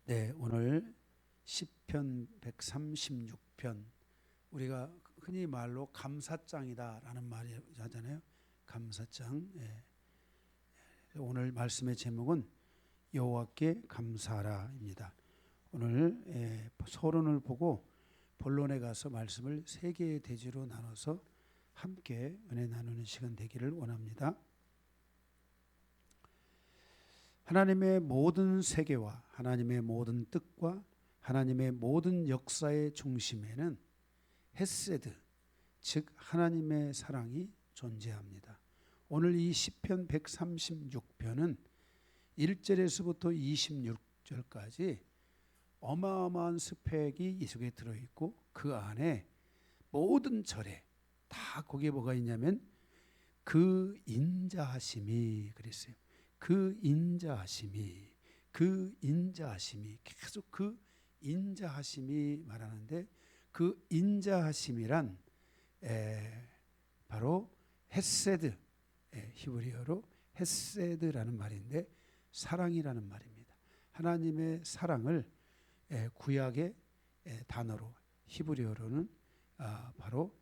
네, 오늘 시편 136편, 우리가 흔히 말로 감사장이다라는 말이 하잖아요. 감사장. 예. 오늘 말씀의 제목은 여호와께 감사하라입니다. 오늘 서론을 보고 본론에 가서 말씀을 세 개의 대지로 나눠서 함께 은혜 나누는 시간 되기를 원합니다. 하나님의 모든 세계와 하나님의 모든 뜻과 하나님의 모든 역사의 중심에는 헤세드, 즉 하나님의 사랑이 존재합니다. 오늘 이 시편 136편은 1절에서부터 26절까지 어마어마한 스펙이 이 속에 들어있고, 그 안에 모든 절에 다 거기에 뭐가 있냐면 그 인자하심이 그랬어요. 그 인자하심이 계속 그 인자하심이 말하는데, 그 인자하심이란 바로 헤세드, 히브리어로 헤세드라는 말인데 사랑이라는 말입니다. 하나님의 사랑을 구약의 단어로 히브리어로는 바로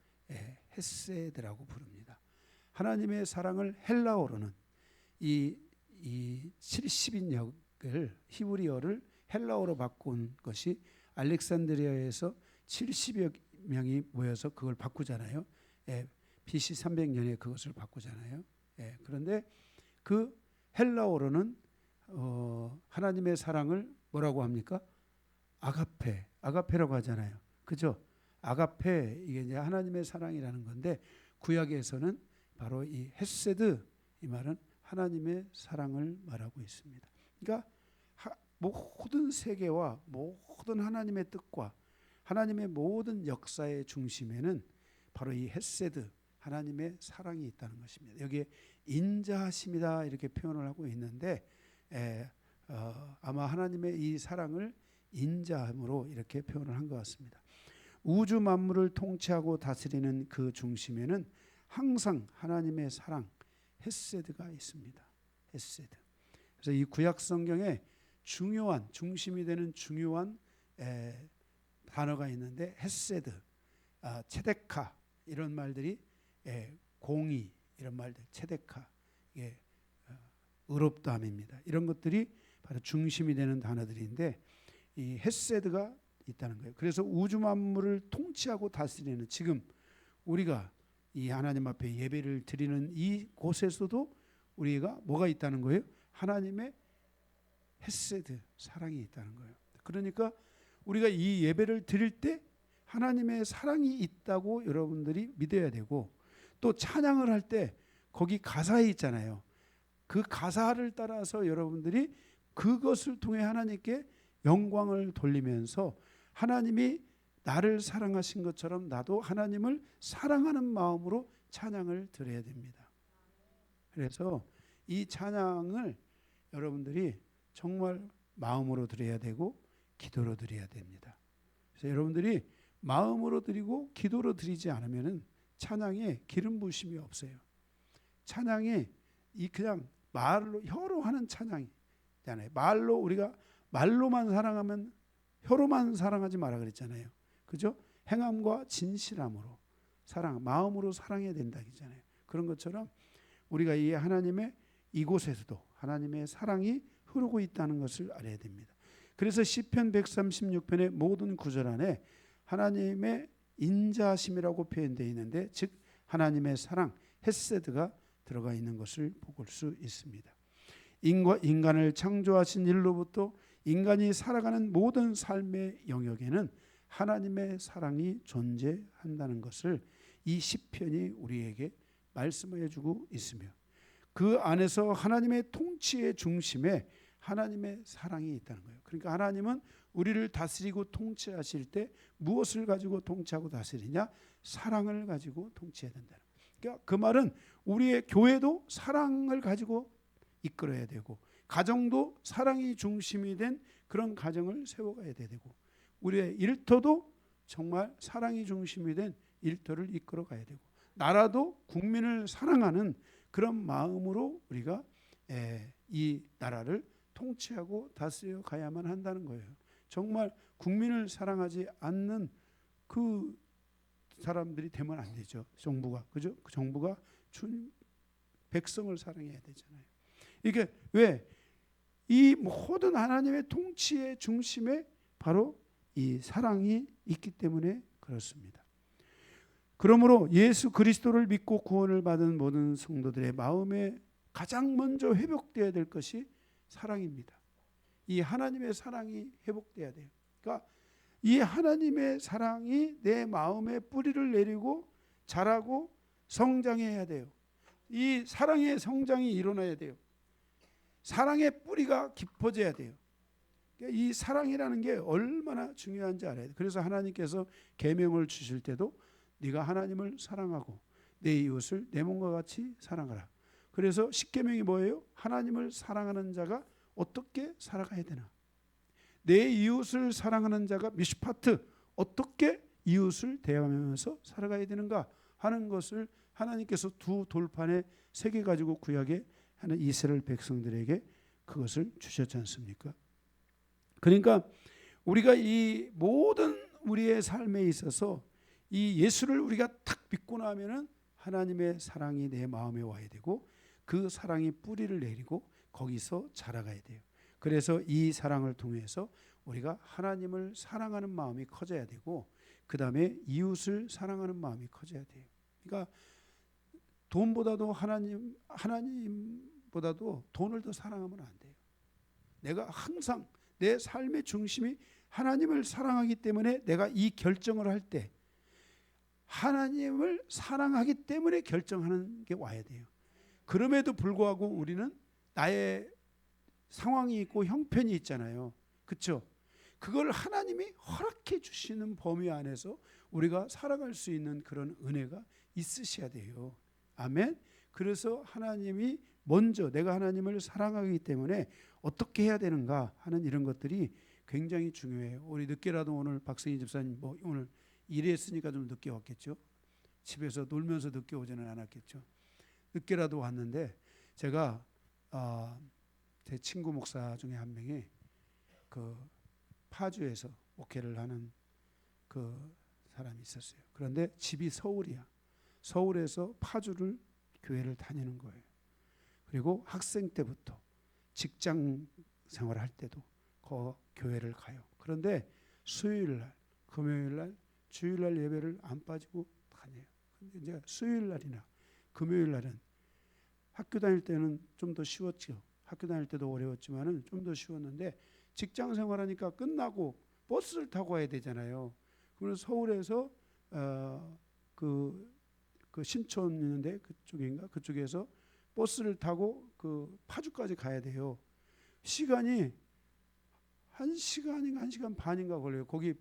헤세드라고 부릅니다. 하나님의 사랑을 헬라어로는 이 70인역을 히브리어를 헬라어로 바꾼 것이 알렉산드리아에서 70여 명이 모여서 그걸 바꾸잖아요. BC 300년에 그것을 바꾸잖아요. 그런데 그 헬라어로는 하나님의 사랑을 뭐라고 합니까? 아가페라고 하잖아요. 그죠? 아가페, 이게 이제 하나님의 사랑이라는 건데, 구약에서는 바로 이 헤세드, 이 말은 하나님의 사랑을 말하고 있습니다. 그러니까 모든 세계와 모든 하나님의 뜻과 하나님의 모든 역사의 중심에는 바로 이 헤세드, 하나님의 사랑이 있다는 것입니다. 여기에 인자하심이다 이렇게 표현을 하고 있는데, 아마 하나님의 이 사랑을 인자함으로 이렇게 표현을 한 것 같습니다. 우주 만물을 통치하고 다스리는 그 중심에는 항상 하나님의 사랑, 헤세드가 있습니다. 헤세드. 그래서 이 구약 성경에 중요한, 중심이 되는 중요한 단어가 있는데, 헤세드, 체데카, 이런 말들이, 공의, 이런 말들, 체데카, 이게 의롭다함입니다. 이런 것들이 바로 중심이 되는 단어들인데, 이 헤세드가 있다는 거예요. 그래서 우주 만물을 통치하고 다스리는, 지금 우리가 이 하나님 앞에 예배를 드리는 이 곳에서도 우리가 뭐가 있다는 거예요? 하나님의 헤세드, 사랑이 있다는 거예요. 그러니까 우리가 이 예배를 드릴 때 하나님의 사랑이 있다고 여러분들이 믿어야 되고, 또 찬양을 할 때 거기 가사에 있잖아요. 그 가사를 따라서 여러분들이 그것을 통해 하나님께 영광을 돌리면서, 하나님이 나를 사랑하신 것처럼 나도 하나님을 사랑하는 마음으로 찬양을 드려야 됩니다. 그래서 이 찬양을 여러분들이 정말 마음으로 드려야 되고 기도로 드려야 됩니다. 그래서 여러분들이 마음으로 드리고 기도로 드리지 않으면 찬양에 기름 부으심이 없어요. 찬양이 그냥 말로, 혀로 하는 찬양이잖아요. 말로, 우리가 말로만 사랑하면 혀로만 사랑하지 마라 그랬잖아요. 그죠? 행함과 진실함으로 사랑, 마음으로 사랑해야 된다 그랬잖아요. 그런 것처럼 우리가 이 하나님의 이곳에서도 하나님의 사랑이 흐르고 있다는 것을 알아야 됩니다. 그래서 시편 136편의 모든 구절 안에 하나님의 인자하심이라고 표현되어 있는데, 즉 하나님의 사랑, 헤세드가 들어가 있는 것을 볼 수 있습니다. 인간을 창조하신 일로부터 인간이 살아가는 모든 삶의 영역에는 하나님의 사랑이 존재한다는 것을 이 시편이 우리에게 말씀해 주고 있으며, 그 안에서 하나님의 통치의 중심에 하나님의 사랑이 있다는 거예요. 그러니까 하나님은 우리를 다스리고 통치하실 때 무엇을 가지고 통치하고 다스리냐? 사랑을 가지고 통치해야 된다는 거예요. 그러니까 그 말은 우리의 교회도 사랑을 가지고 이끌어야 되고, 가정도 사랑이 중심이 된 그런 가정을 세워가야 되고, 우리의 일터도 정말 사랑이 중심이 된 일터를 이끌어 가야 되고, 나라도 국민을 사랑하는 그런 마음으로 우리가 이 나라를 통치하고 다스려 가야만 한다는 거예요. 정말 국민을 사랑하지 않는 그 사람들이 되면 안 되죠. 정부가, 그죠? 그 정부가 백성을 사랑해야 되잖아요. 이게 왜? 이 모든 하나님의 통치의 중심에 바로 이 사랑이 있기 때문에 그렇습니다. 그러므로 예수 그리스도를 믿고 구원을 받은 모든 성도들의 마음에 가장 먼저 회복되어야 될 것이 사랑입니다. 이 하나님의 사랑이 회복돼야 돼요. 그러니까 이 하나님의 사랑이 내 마음에 뿌리를 내리고 자라고 성장해야 돼요. 이 사랑의 성장이 일어나야 돼요. 사랑의 뿌리가 깊어져야 돼요. 그러니까 이 사랑이라는 게 얼마나 중요한지 알아야 돼요. 그래서 하나님께서 계명을 주실 때도 네가 하나님을 사랑하고 내 이웃을 내 몸과 같이 사랑하라. 그래서 십계명이 뭐예요? 하나님을 사랑하는 자가 어떻게 살아가야 되나? 내 이웃을 사랑하는 자가 미슈파트 어떻게 이웃을 대하면서 살아가야 되는가 하는 것을 하나님께서 두 돌판에 새겨 가지고 구약에 하는 이스라엘 백성들에게 그것을 주셨지 않습니까? 그러니까 우리가 이 모든 우리의 삶에 있어서 이 예수를 우리가 탁 믿고 나면은 하나님의 사랑이 내 마음에 와야 되고 그 사랑이 뿌리를 내리고 거기서 자라가야 돼요. 그래서 이 사랑을 통해서 우리가 하나님을 사랑하는 마음이 커져야 되고 그 다음에 이웃을 사랑하는 마음이 커져야 돼요. 그러니까 돈보다도 하나님보다도 돈을 더 사랑하면 안 돼요. 내가 항상 내 삶의 중심이 하나님을 사랑하기 때문에 내가 이 결정을 할 때 하나님을 사랑하기 때문에 결정하는 게 와야 돼요. 그럼에도 불구하고 우리는 나의 상황이 있고 형편이 있잖아요. 그렇죠? 그걸 하나님이 허락해 주시는 범위 안에서 우리가 살아갈 수 있는 그런 은혜가 있으셔야 돼요. 아멘. 그래서 하나님이 먼저 내가 하나님을 사랑하기 때문에 어떻게 해야 되는가 하는 이런 것들이 굉장히 중요해요. 우리 늦게라도 오늘 박승희 집사님 뭐 오늘 일했으니까 좀 늦게 왔겠죠. 집에서 놀면서 늦게 오지는 않았겠죠. 늦게라도 왔는데 제가 제 친구 목사 중에 한 명이 그 파주에서 목회를 하는 그 사람이 있었어요. 그런데 집이 서울이야. 서울에서 파주를 교회를 다니는 거예요. 그리고 학생 때부터 직장 생활할 때도 그 교회를 가요. 그런데 수요일 날, 금요일 날, 주일 날 예배를 안 빠지고 다녀요. 근데 이제 수요일 날이나 금요일 날은 학교 다닐 때는 좀 더 쉬웠죠. 학교 다닐 때도 어려웠지만은 좀 더 쉬웠는데 직장 생활하니까 끝나고 버스를 타고 와야 되잖아요. 그래서 서울에서 그 신촌 있는데 그쪽인가 그쪽에서 버스를 타고 그 파주까지 가야 돼요. 시간이 1시간인가 1시간 반인가 걸려요. 거기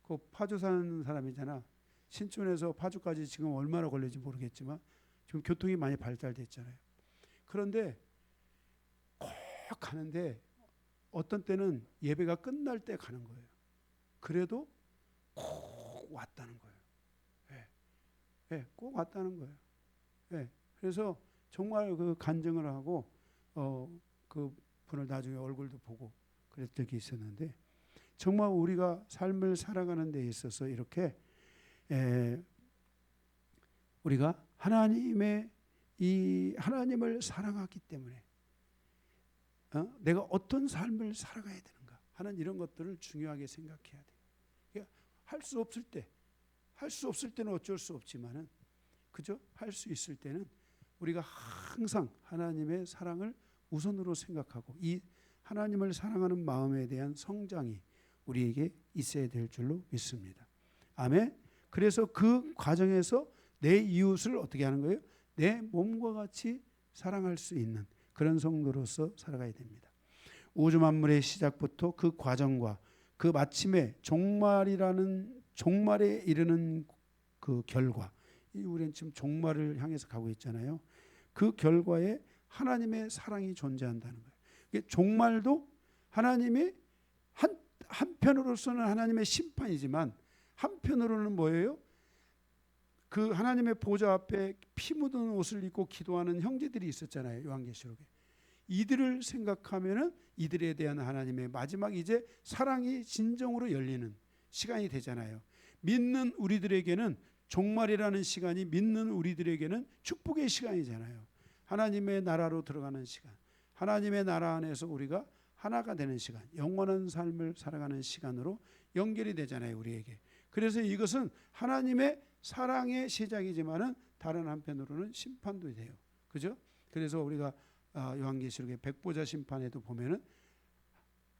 그 파주 사는 사람이잖아. 신촌에서 파주까지 지금 얼마나 걸릴지 모르겠지만 지금 교통이 많이 발달됐잖아요. 그런데 꼭 가는데 어떤 때는 예배가 끝날 때 가는 거예요. 그래도 꼭 왔다는 거예요. 네, 꼭 왔다는 거예요. 네, 그래서 정말 그 간증을 하고 그 분을 나중에 얼굴도 보고 그랬던 적이 있었는데 정말 우리가 삶을 살아가는 데 있어서 이렇게 우리가 하나님의 이 하나님을 사랑하기 때문에 내가 어떤 삶을 살아가야 되는가 하는 이런 것들을 중요하게 생각해야 돼요. 그러니까 할 수 없을 때는 어쩔 수 없지만은 그죠? 할 수 있을 때는 우리가 항상 하나님의 사랑을 우선으로 생각하고 이 하나님을 사랑하는 마음에 대한 성장이 우리에게 있어야 될 줄로 믿습니다. 아멘. 그래서 그 과정에서 내 이웃을 어떻게 하는 거예요? 내 몸과 같이 사랑할 수 있는 그런 성도로서 살아가야 됩니다. 우주 만물의 시작부터 그 과정과 그 마침에 종말에 이르는 그 결과, 우리는 지금 종말을 향해서 가고 있잖아요. 그 결과에 하나님의 사랑이 존재한다는 거예요. 종말도 하나님이 한편으로서는 하나님의 심판이지만 한편으로는 뭐예요? 그 하나님의 보좌 앞에 피 묻은 옷을 입고 기도하는 형제들이 있었잖아요. 요한계시록에. 이들을 생각하면은 이들에 대한 하나님의 마지막 이제 사랑이 진정으로 열리는 시간이 되잖아요. 믿는 우리들에게는 종말이라는 시간이 믿는 우리들에게는 축복의 시간이잖아요. 하나님의 나라로 들어가는 시간, 하나님의 나라 안에서 우리가 하나가 되는 시간, 영원한 삶을 살아가는 시간으로 연결이 되잖아요, 우리에게. 그래서 이것은 하나님의 사랑의 시작이지만은 다른 한편으로는 심판도 돼요. 그죠? 그래서 우리가 요한계시록의 백보자 심판에도 보면은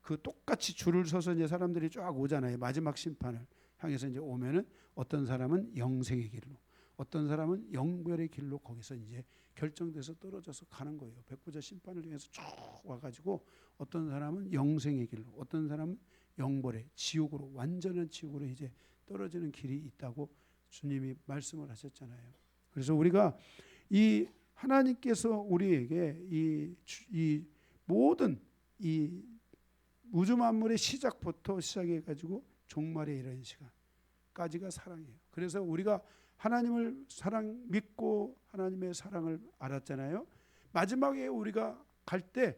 그 똑같이 줄을 서서 이제 사람들이 쫙 오잖아요. 마지막 심판을 향해서 이제 오면은 어떤 사람은 영생의 길로, 어떤 사람은 영별의 길로 거기서 이제 결정돼서 떨어져서 가는 거예요. 백보자 심판을 통해서 쭉 와가지고 어떤 사람은 영생의 길로, 어떤 사람은 영벌의 지옥으로, 완전한 지옥으로 이제 떨어지는 길이 있다고 주님이 말씀을 하셨잖아요. 그래서 우리가 이 하나님께서 우리에게 이 모든 이 우주 만물의 시작부터 시작해가지고 종말에 이르는 시간까지가 사랑이에요. 그래서 우리가 하나님을 믿고 하나님의 사랑을 알았잖아요. 마지막에 우리가 갈 때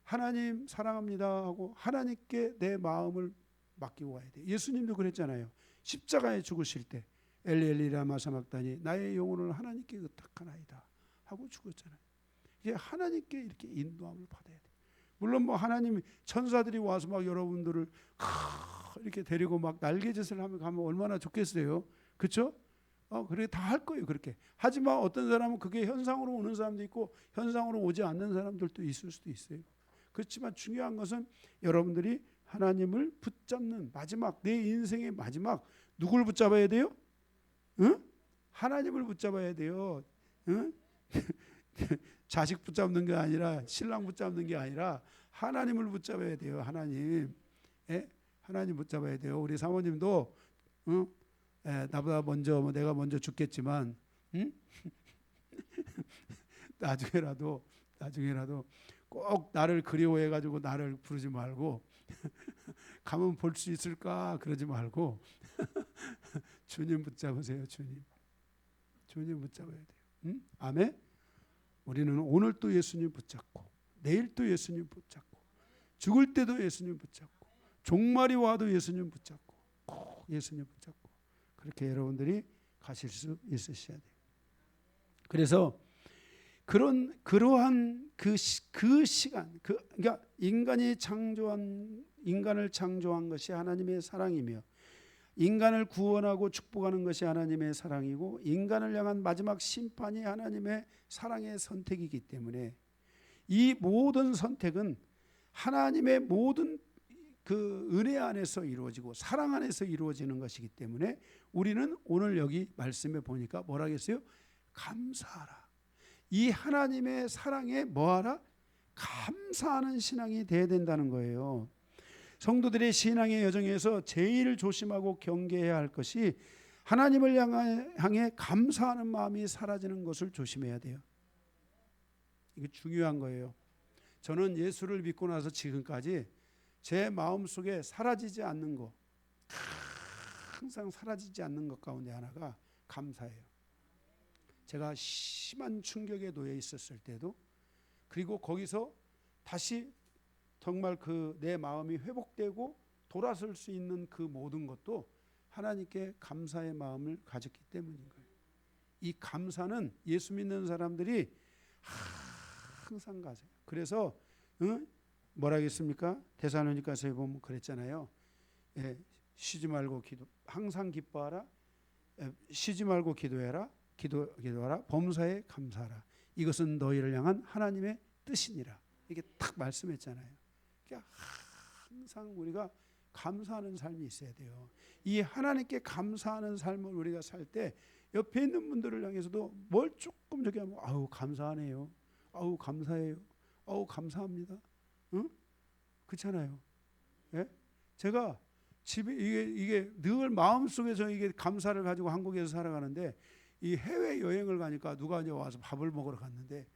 하나님 사랑합니다 하고 하나님께 내 마음을 맡기고 가야 돼요. 예수님도 그랬잖아요. 십자가에 죽으실 때 엘리 엘리 라마 사박다니 나의 영혼을 하나님께 의탁하나이다 하고 죽었잖아요. 이게 하나님께 이렇게 인도함을 받아야 돼요. 물론 뭐 하나님 천사들이 와서 막 여러분들을 이렇게 데리고 막 날개짓을 하면 가면 얼마나 좋겠어요. 그렇죠? 그래 다 할 거예요. 그렇게. 하지만 어떤 사람은 그게 현상으로 오는 사람도 있고 현상으로 오지 않는 사람들도 있을 수도 있어요. 그렇지만 중요한 것은 여러분들이 하나님을 붙잡는 마지막, 내 인생의 마지막, 누굴 붙잡아야 돼요? 응? 하나님을 붙잡아야 돼요. 응? 자식 붙잡는 게 아니라, 신랑 붙잡는 게 아니라 하나님을 붙잡아야 돼요. 하나님. 하나님 붙잡아야 돼요. 우리 사모님도 나보다 먼저, 내가 먼저 죽겠지만 나중에라도 꼭 나를 그리워해가지고 나를 부르지 말고 가면 볼 수 있을까 그러지 말고 주님 붙잡으세요. 주님 붙잡아야 돼요. 아멘. 우리는 오늘 또 예수님 붙잡고 내일 또 예수님 붙잡고 죽을 때도 예수님 붙잡고 종말이 와도 예수님 붙잡고 꼭 예수님 붙잡고 그렇게 여러분들이 가실 수 있으셔야 돼요. 그래서 그러한 그 시간, 그러니까 인간을 창조한 것이 하나님의 사랑이며 인간을 구원하고 축복하는 것이 하나님의 사랑이고 인간을 향한 마지막 심판이 하나님의 사랑의 선택이기 때문에 이 모든 선택은 하나님의 모든 그 은혜 안에서 이루어지고 사랑 안에서 이루어지는 것이기 때문에 우리는 오늘 여기 말씀에 보니까 뭐라 했어요? 감사하라. 이 하나님의 사랑에 뭐하라? 감사하는 신앙이 돼야 된다는 거예요. 성도들의 신앙의 여정에서 제일 조심하고 경계해야 할 것이 하나님을 향해 감사하는 마음이 사라지는 것을 조심해야 돼요. 이게 중요한 거예요. 저는 예수를 믿고 나서 지금까지 제 마음속에 사라지지 않는 것, 항상 사라지지 않는 것 가운데 하나가 감사예요. 제가 심한 충격에 놓여 있었을 때도 그리고 거기서 다시 정말 그 내 마음이 회복되고 돌아설 수 있는 그 모든 것도 하나님께 감사의 마음을 가졌기 때문인 거예요. 이 감사는 예수 믿는 사람들이 항상 가져요. 그래서 뭐라 하겠습니까? 데살로니가서에 보면 그랬잖아요. 쉬지 말고 항상 기뻐하라. 쉬지 말고 기도하라. 범사에 감사하라. 이것은 너희를 향한 하나님의 뜻이니라. 이게 딱 말씀했잖아요. 그러니까 항상 우리가 감사하는 삶이 있어야 돼요. 이 하나님께 감사하는 삶을 우리가 살 때 옆에 있는 분들을 향해서도 뭘 조금 저기 하면 아우 감사하네요. 아우 감사해요. 아우 감사합니다. 그렇잖아요. 예? 제가 집에 이게 늘 마음속에서 이게 감사를 가지고 한국에서 살아가는데 이 해외 여행을 가니까 누가 이제 와서 밥을 먹으러 갔는데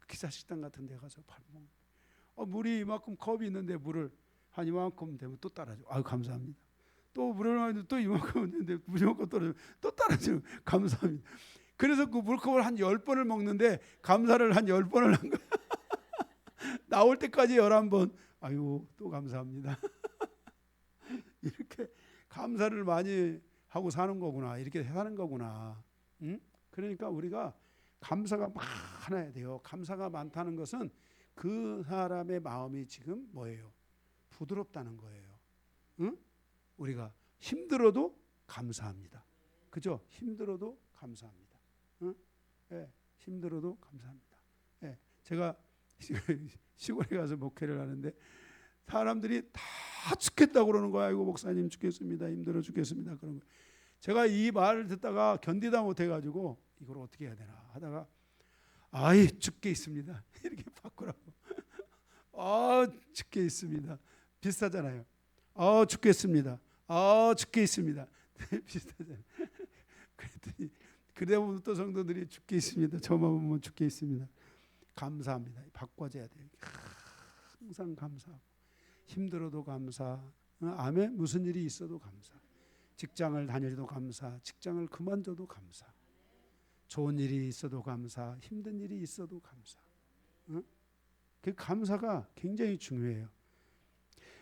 기사 식당 같은 데 가서 밥 먹는 물이 이만큼 컵이 있는데 물을 한 이만큼 되면 또 따라줘. 아유 감사합니다. 또 물을 마시는데 또 이만큼 있는데 물 이만큼 떨어지면 또 따라줘. 감사합니다. 그래서 그 물컵을 한 10번을 먹는데 감사를 한 10번을 한 거야. 나올 때까지 11번 아유 또 감사합니다. 이렇게 감사를 많이 하고 사는 거구나. 이렇게 사는 거구나. 응? 그러니까 우리가 감사가 많아야 돼요. 감사가 많다는 것은 그 사람의 마음이 지금 뭐예요? 부드럽다는 거예요. 응? 우리가 힘들어도 감사합니다. 그죠? 힘들어도 감사합니다. 응? 예, 힘들어도 감사합니다. 예, 제가 시골에 가서 목회를 하는데 사람들이 다 죽겠다고 그러는 거야. 이거 목사님 죽겠습니다. 힘들어 죽겠습니다. 그런 거. 제가 이 말을 듣다가 견디다 못해가지고 이걸 어떻게 해야 되나 하다가 아이 죽게 있습니다. 이렇게 바꾸라고. 죽게 있습니다. 비슷하잖아요. 죽겠습니다. 죽게 있습니다. 비슷하잖아요. 그랬더니 그래보면 또 성도들이 죽게 있습니다. 저만 보면 죽게 있습니다. 감사합니다. 바꿔줘야 돼요. 항상 감사하고 힘들어도 감사. 아멘. 무슨 일이 있어도 감사. 직장을 다녀도 감사. 직장을 그만둬도 감사. 좋은 일이 있어도 감사. 힘든 일이 있어도 감사. 그 감사가 굉장히 중요해요.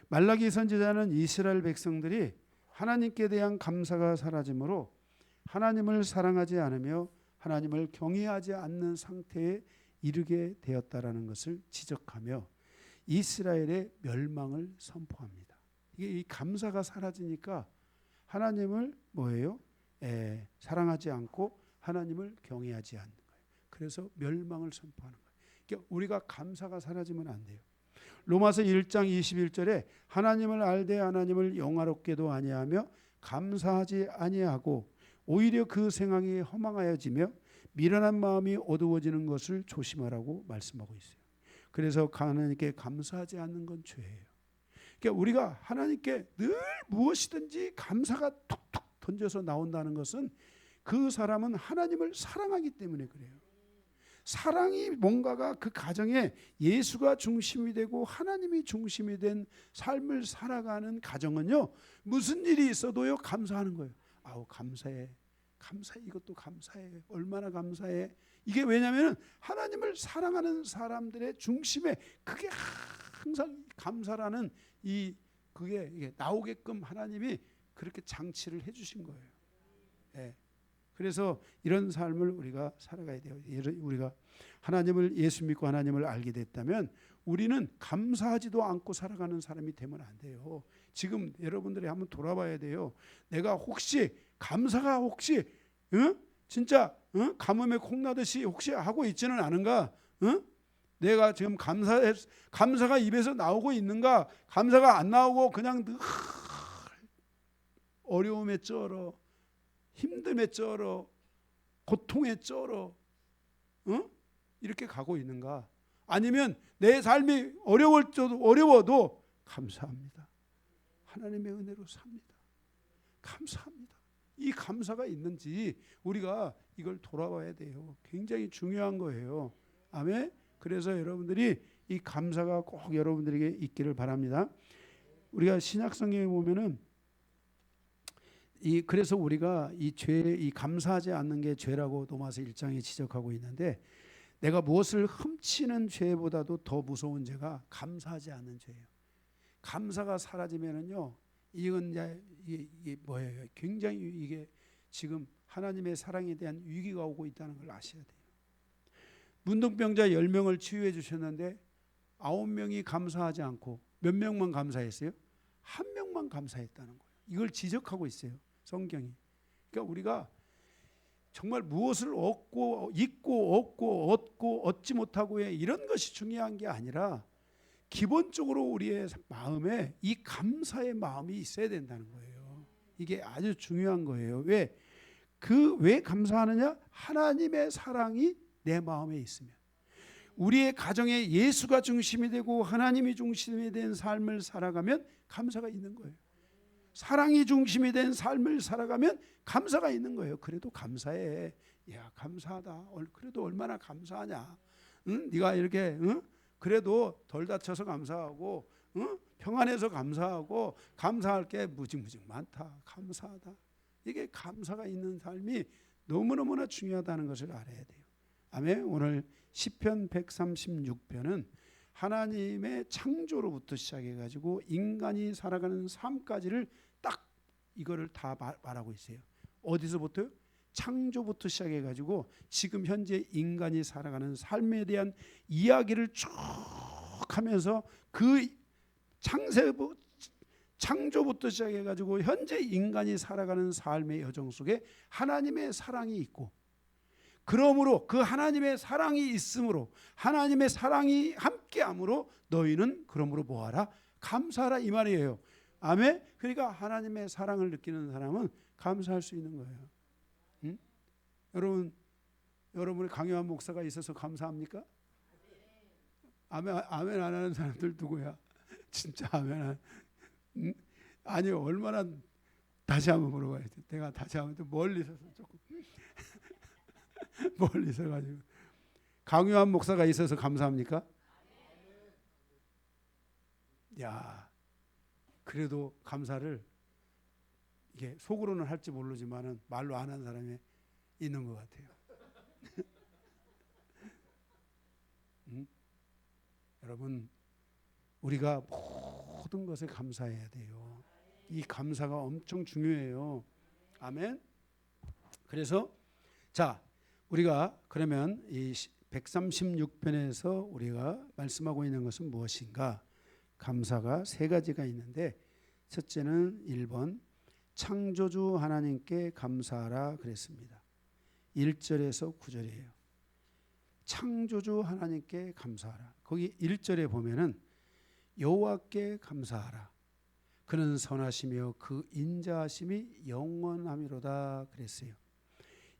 말라기 선지자는 이스라엘 백성들이 하나님께 대한 감사가 사라지므로 하나님을 사랑하지 않으며 하나님을 경외하지 않는 상태에 이르게 되었다라는 것을 지적하며 이스라엘의 멸망을 선포합니다. 이게 이 감사가 사라지니까 하나님을 뭐예요? 사랑하지 않고 하나님을 경외하지 않는 거예요. 그래서 멸망을 선포하는 거예요. 그러니까 우리가 감사가 사라지면 안 돼요. 로마서 1장 21절에 하나님을 알되 하나님을 영화롭게도 아니하며 감사하지 아니하고 오히려 그 생각이 허망하여지며 미련한 마음이 어두워지는 것을 조심하라고 말씀하고 있어요. 그래서 하나님께 감사하지 않는 건 죄예요. 그러니까 우리가 하나님께 늘 무엇이든지 감사가 툭툭 던져서 나온다는 것은 그 사람은 하나님을 사랑하기 때문에 그래요. 사랑이 뭔가가 그 가정에 예수가 중심이 되고 하나님이 중심이 된 삶을 살아가는 가정은요, 무슨 일이 있어도요 감사하는 거예요. 아우 감사해, 감사해, 이것도 감사해, 얼마나 감사해. 이게 왜냐하면 하나님을 사랑하는 사람들의 중심에 그게 항상 감사라는 그게 이게 나오게끔 하나님이 그렇게 장치를 해주신 거예요. 예. 그래서 이런 삶을 우리가 살아가야 돼요. 우리가 하나님을 예수 믿고 하나님을 알게 됐다면 우리는 감사하지도 않고 살아가는 사람이 되면 안 돼요. 지금 여러분들이 한번 돌아봐야 돼요. 내가 혹시 감사가 혹시 진짜 가뭄에 콩나듯이 혹시 하고 있지는 않은가? 내가 지금 감사가 입에서 나오고 있는가? 감사가 안 나오고 그냥 늘 어려움에 쩔어, 힘듦에 쩔어, 고통에 쩔어, 이렇게 가고 있는가? 아니면 내 삶이 어려워도 감사합니다. 하나님의 은혜로 삽니다. 감사합니다. 이 감사가 있는지 우리가 이걸 돌아봐야 돼요. 굉장히 중요한 거예요. 아멘. 그래서 여러분들이 이 감사가 꼭 여러분들에게 있기를 바랍니다. 우리가 신약성경에 보면은 그래서 우리가 이 감사하지 않는 게 죄라고 로마서 1장에 지적하고 있는데, 내가 무엇을 훔치는 죄보다도 더 무서운 죄가 감사하지 않는 죄예요. 감사가 사라지면은요, 이건 이게 뭐예요? 굉장히 이게 지금 하나님의 사랑에 대한 위기가 오고 있다는 걸 아셔야 돼요. 문둥병자 10명을 치유해 주셨는데 9명이 감사하지 않고 몇 명만 감사했어요? 1명만 감사했다는 거예요. 이걸 지적하고 있어요, 성경이. 그러니까 우리가 정말 무엇을 얻고 얻지 못하고 해 이런 것이 중요한 게 아니라 기본적으로 우리의 마음에 이 감사의 마음이 있어야 된다는 거예요. 이게 아주 중요한 거예요. 왜 감사하느냐? 하나님의 사랑이 내 마음에 있으면, 우리의 가정에 예수가 중심이 되고 하나님이 중심이 된 삶을 살아가면 감사가 있는 거예요. 사랑이 중심이 된 삶을 살아가면 감사가 있는 거예요. 그래도 감사해. 야, 감사하다. 그래도 얼마나 감사하냐. 네가 이렇게 그래도 덜 다쳐서 감사하고 평안해서 감사하고 감사할 게 무징무징 많다. 감사하다. 이게 감사가 있는 삶이 너무너무나 중요하다는 것을 알아야 돼요. 아멘. 오늘 시편 136편은 하나님의 창조로부터 시작해 가지고 인간이 살아가는 삶까지를 딱 이거를 다 말하고 있어요. 어디서부터요? 창조부터 시작해 가지고 지금 현재 인간이 살아가는 삶에 대한 이야기를 쭉 하면서 그 창조부터 시작해 가지고 현재 인간이 살아가는 삶의 여정 속에 하나님의 사랑이 있고, 그러므로 그 하나님의 사랑이 있으므로, 하나님의 사랑이 함께함으로 너희는 그러므로 뭐하라? 감사하라, 이 말이에요. 아멘. 그러니까 하나님의 사랑을 느끼는 사람은 감사할 수 있는 거예요. 응? 여러분이 강요한 목사가 있어서 감사합니까? 아멘 안 하는 사람들 누구야? 진짜 아멘 안. 응? 아니요, 얼마나, 다시 한번 물어봐야 돼. 내가 다시 한번 또 멀리 서서 조금 멀리 서가지고, 강요한 목사가 있어서 감사합니까? 야, 그래도 감사를 이게 속으로는 할지 모르지만은 말로 안 한 사람이 있는 것 같아요. 응? 여러분, 우리가 모든 것에 감사해야 돼요. 이 감사가 엄청 중요해요. 아멘. 그래서 자, 우리가 그러면 이 136편에서 우리가 말씀하고 있는 것은 무엇인가? 감사가 세 가지가 있는데, 첫째는 1번 창조주 하나님께 감사하라 그랬습니다. 1절에서 9절이에요. 창조주 하나님께 감사하라. 거기 1절에 보면은 여호와께 감사하라. 그는 선하시며 그 인자하심이 영원하미로다 그랬어요.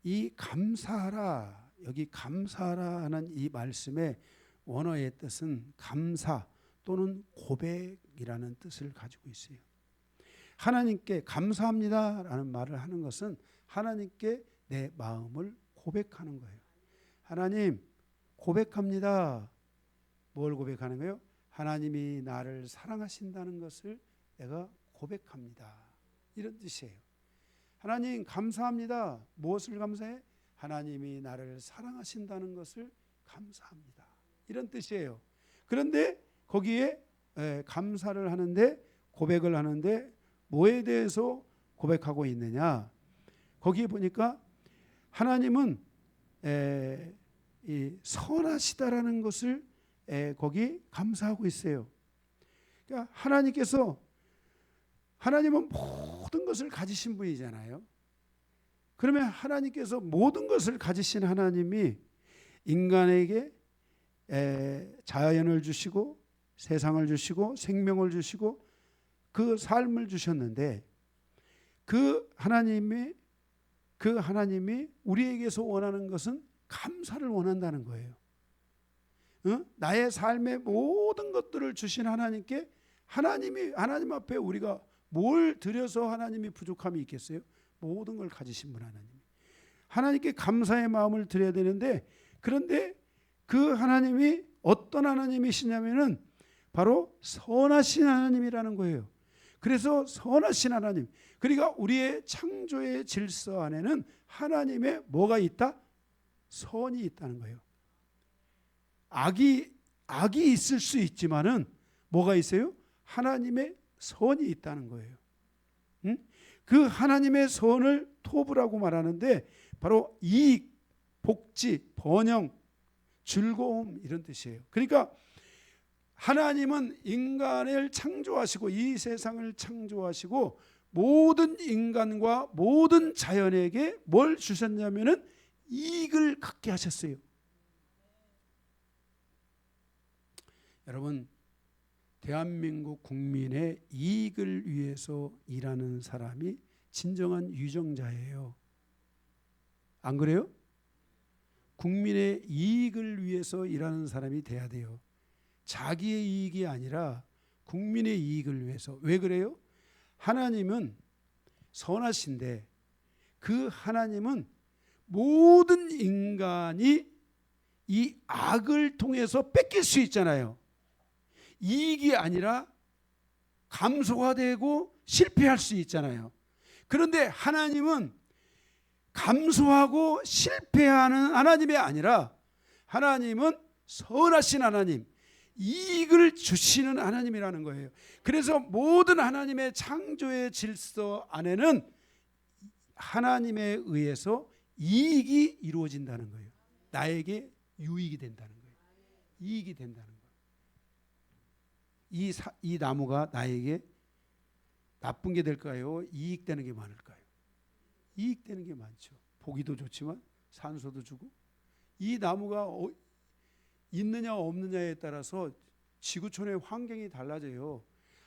이 감사하라, 여기 감사하라 하는 이 말씀의 원어의 뜻은 감사 또는 고백이라는 뜻을 가지고 있어요. 하나님께 감사합니다라는 말을 하는 것은 하나님께 내 마음을 고백하는 거예요. 하나님, 고백합니다. 뭘 고백하는 거예요? 하나님이 나를 사랑하신다는 것을 내가 고백합니다. 이런 뜻이에요. 하나님 감사합니다. 무엇을 감사해? 하나님이 나를 사랑하신다는 것을 감사합니다. 이런 뜻이에요. 그런데 거기에 감사를 하는데, 고백을 하는데 뭐에 대해서 고백하고 있느냐? 거기에 보니까 하나님은 이 선하시다라는 것을 거기 감사하고 있어요. 그러니까 하나님은 모든 것을 가지신 분이잖아요. 그러면 하나님께서 모든 것을 가지신 하나님이 인간에게 자연을 주시고 세상을 주시고 생명을 주시고 그 삶을 주셨는데, 그 하나님이 우리에게서 원하는 것은 감사를 원한다는 거예요. 나의 삶의 모든 것들을 주신 하나님께 하나님 앞에 우리가 뭘 드려서 하나님이 부족함이 있겠어요? 모든 걸 가지신 분 하나님께 감사의 마음을 드려야 되는데, 그런데 그 하나님이 어떤 하나님이시냐면은 바로 선하신 하나님이라는 거예요. 그래서 선하신 하나님, 그러니까 우리의 창조의 질서 안에는 하나님의 뭐가 있다? 선이 있다는 거예요. 악이 있을 수 있지만은 뭐가 있어요? 하나님의 선이 있다는 거예요. 응? 그 하나님의 선을 토부라고 말하는데 바로 이익, 복지, 번영, 즐거움 이런 뜻이에요. 그러니까 하나님은 인간을 창조하시고 이 세상을 창조하시고 모든 인간과 모든 자연에게 뭘 주셨냐면은 이익을 갖게 하셨어요. 여러분, 대한민국 국민의 이익을 위해서 일하는 사람이 진정한 유정자예요. 안 그래요? 국민의 이익을 위해서 일하는 사람이 돼야 돼요. 자기의 이익이 아니라 국민의 이익을 위해서. 왜 그래요? 하나님은 선하신데 그 하나님은 모든 인간이 이 악을 통해서 뺏길 수 있잖아요. 이익이 아니라 감소가 되고 실패할 수 있잖아요. 그런데 하나님은 감소하고 실패하는 하나님이 아니라 하나님은 선하신 하나님, 이익을 주시는 하나님이라는 거예요. 그래서 모든 하나님의 창조의 질서 안에는 하나님에 의해서 이익이 이루어진다는 거예요. 나에게 유익이 된다는 거예요. 이익이 된다는 거예요. 이 나무가 나에게 나쁜 게 될까요? 이익되는 게 많을까요? 이익되는 게 많죠. 보기도 좋지만 산소도 주고, 이 나무가 있느냐 없느냐에 따라서 지구촌의 환경이 달라져요.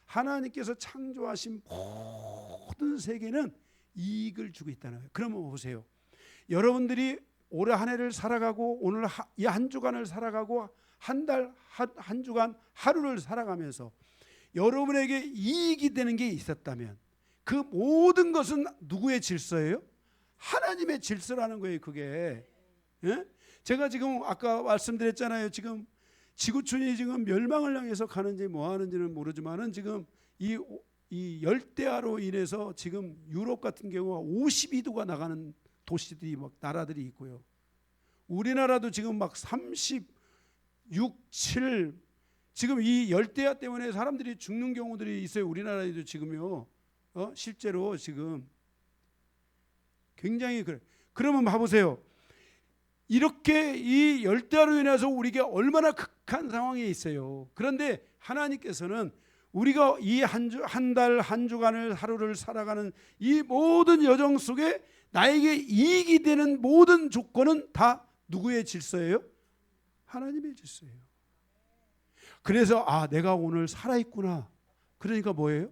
하나님께서 창조하신 모든 세계는 이익을 주고 있다는 거예요. 그러면 보세요. 여러분들이 올해 한 해를 살아가고 오늘 이 한 주간을 살아가고 한 달, 한 주간 하루를 살아가면서 여러분에게 이익이 되는 게 있었다면 그 모든 것은 누구의 질서예요? 하나님의 질서라는 거예요. 그게. 예? 제가 지금 아까 말씀드렸잖아요. 지금 지구촌이 지금 멸망을 향해서 가는지 뭐 하는지는 모르지만은 지금 이 열대야로 인해서 지금 유럽 같은 경우가 52도가 나가는 도시들이 막 나라들이 있고요. 우리나라도 지금 막 36, 7 지금 이 열대야 때문에 사람들이 죽는 경우들이 있어요. 우리나라에도 지금요. 실제로 지금 굉장히 그래. 그러면 봐보세요. 이렇게 이 열대야로 인해서 우리가 얼마나 극한 상황에 있어요. 그런데 하나님께서는 우리가 이 한 달, 한 주간을 하루를 살아가는 이 모든 여정 속에 나에게 이익이 되는 모든 조건은 다 누구의 질서예요? 하나님의 질서예요. 그래서 내가 오늘 살아있구나. 그러니까 뭐예요?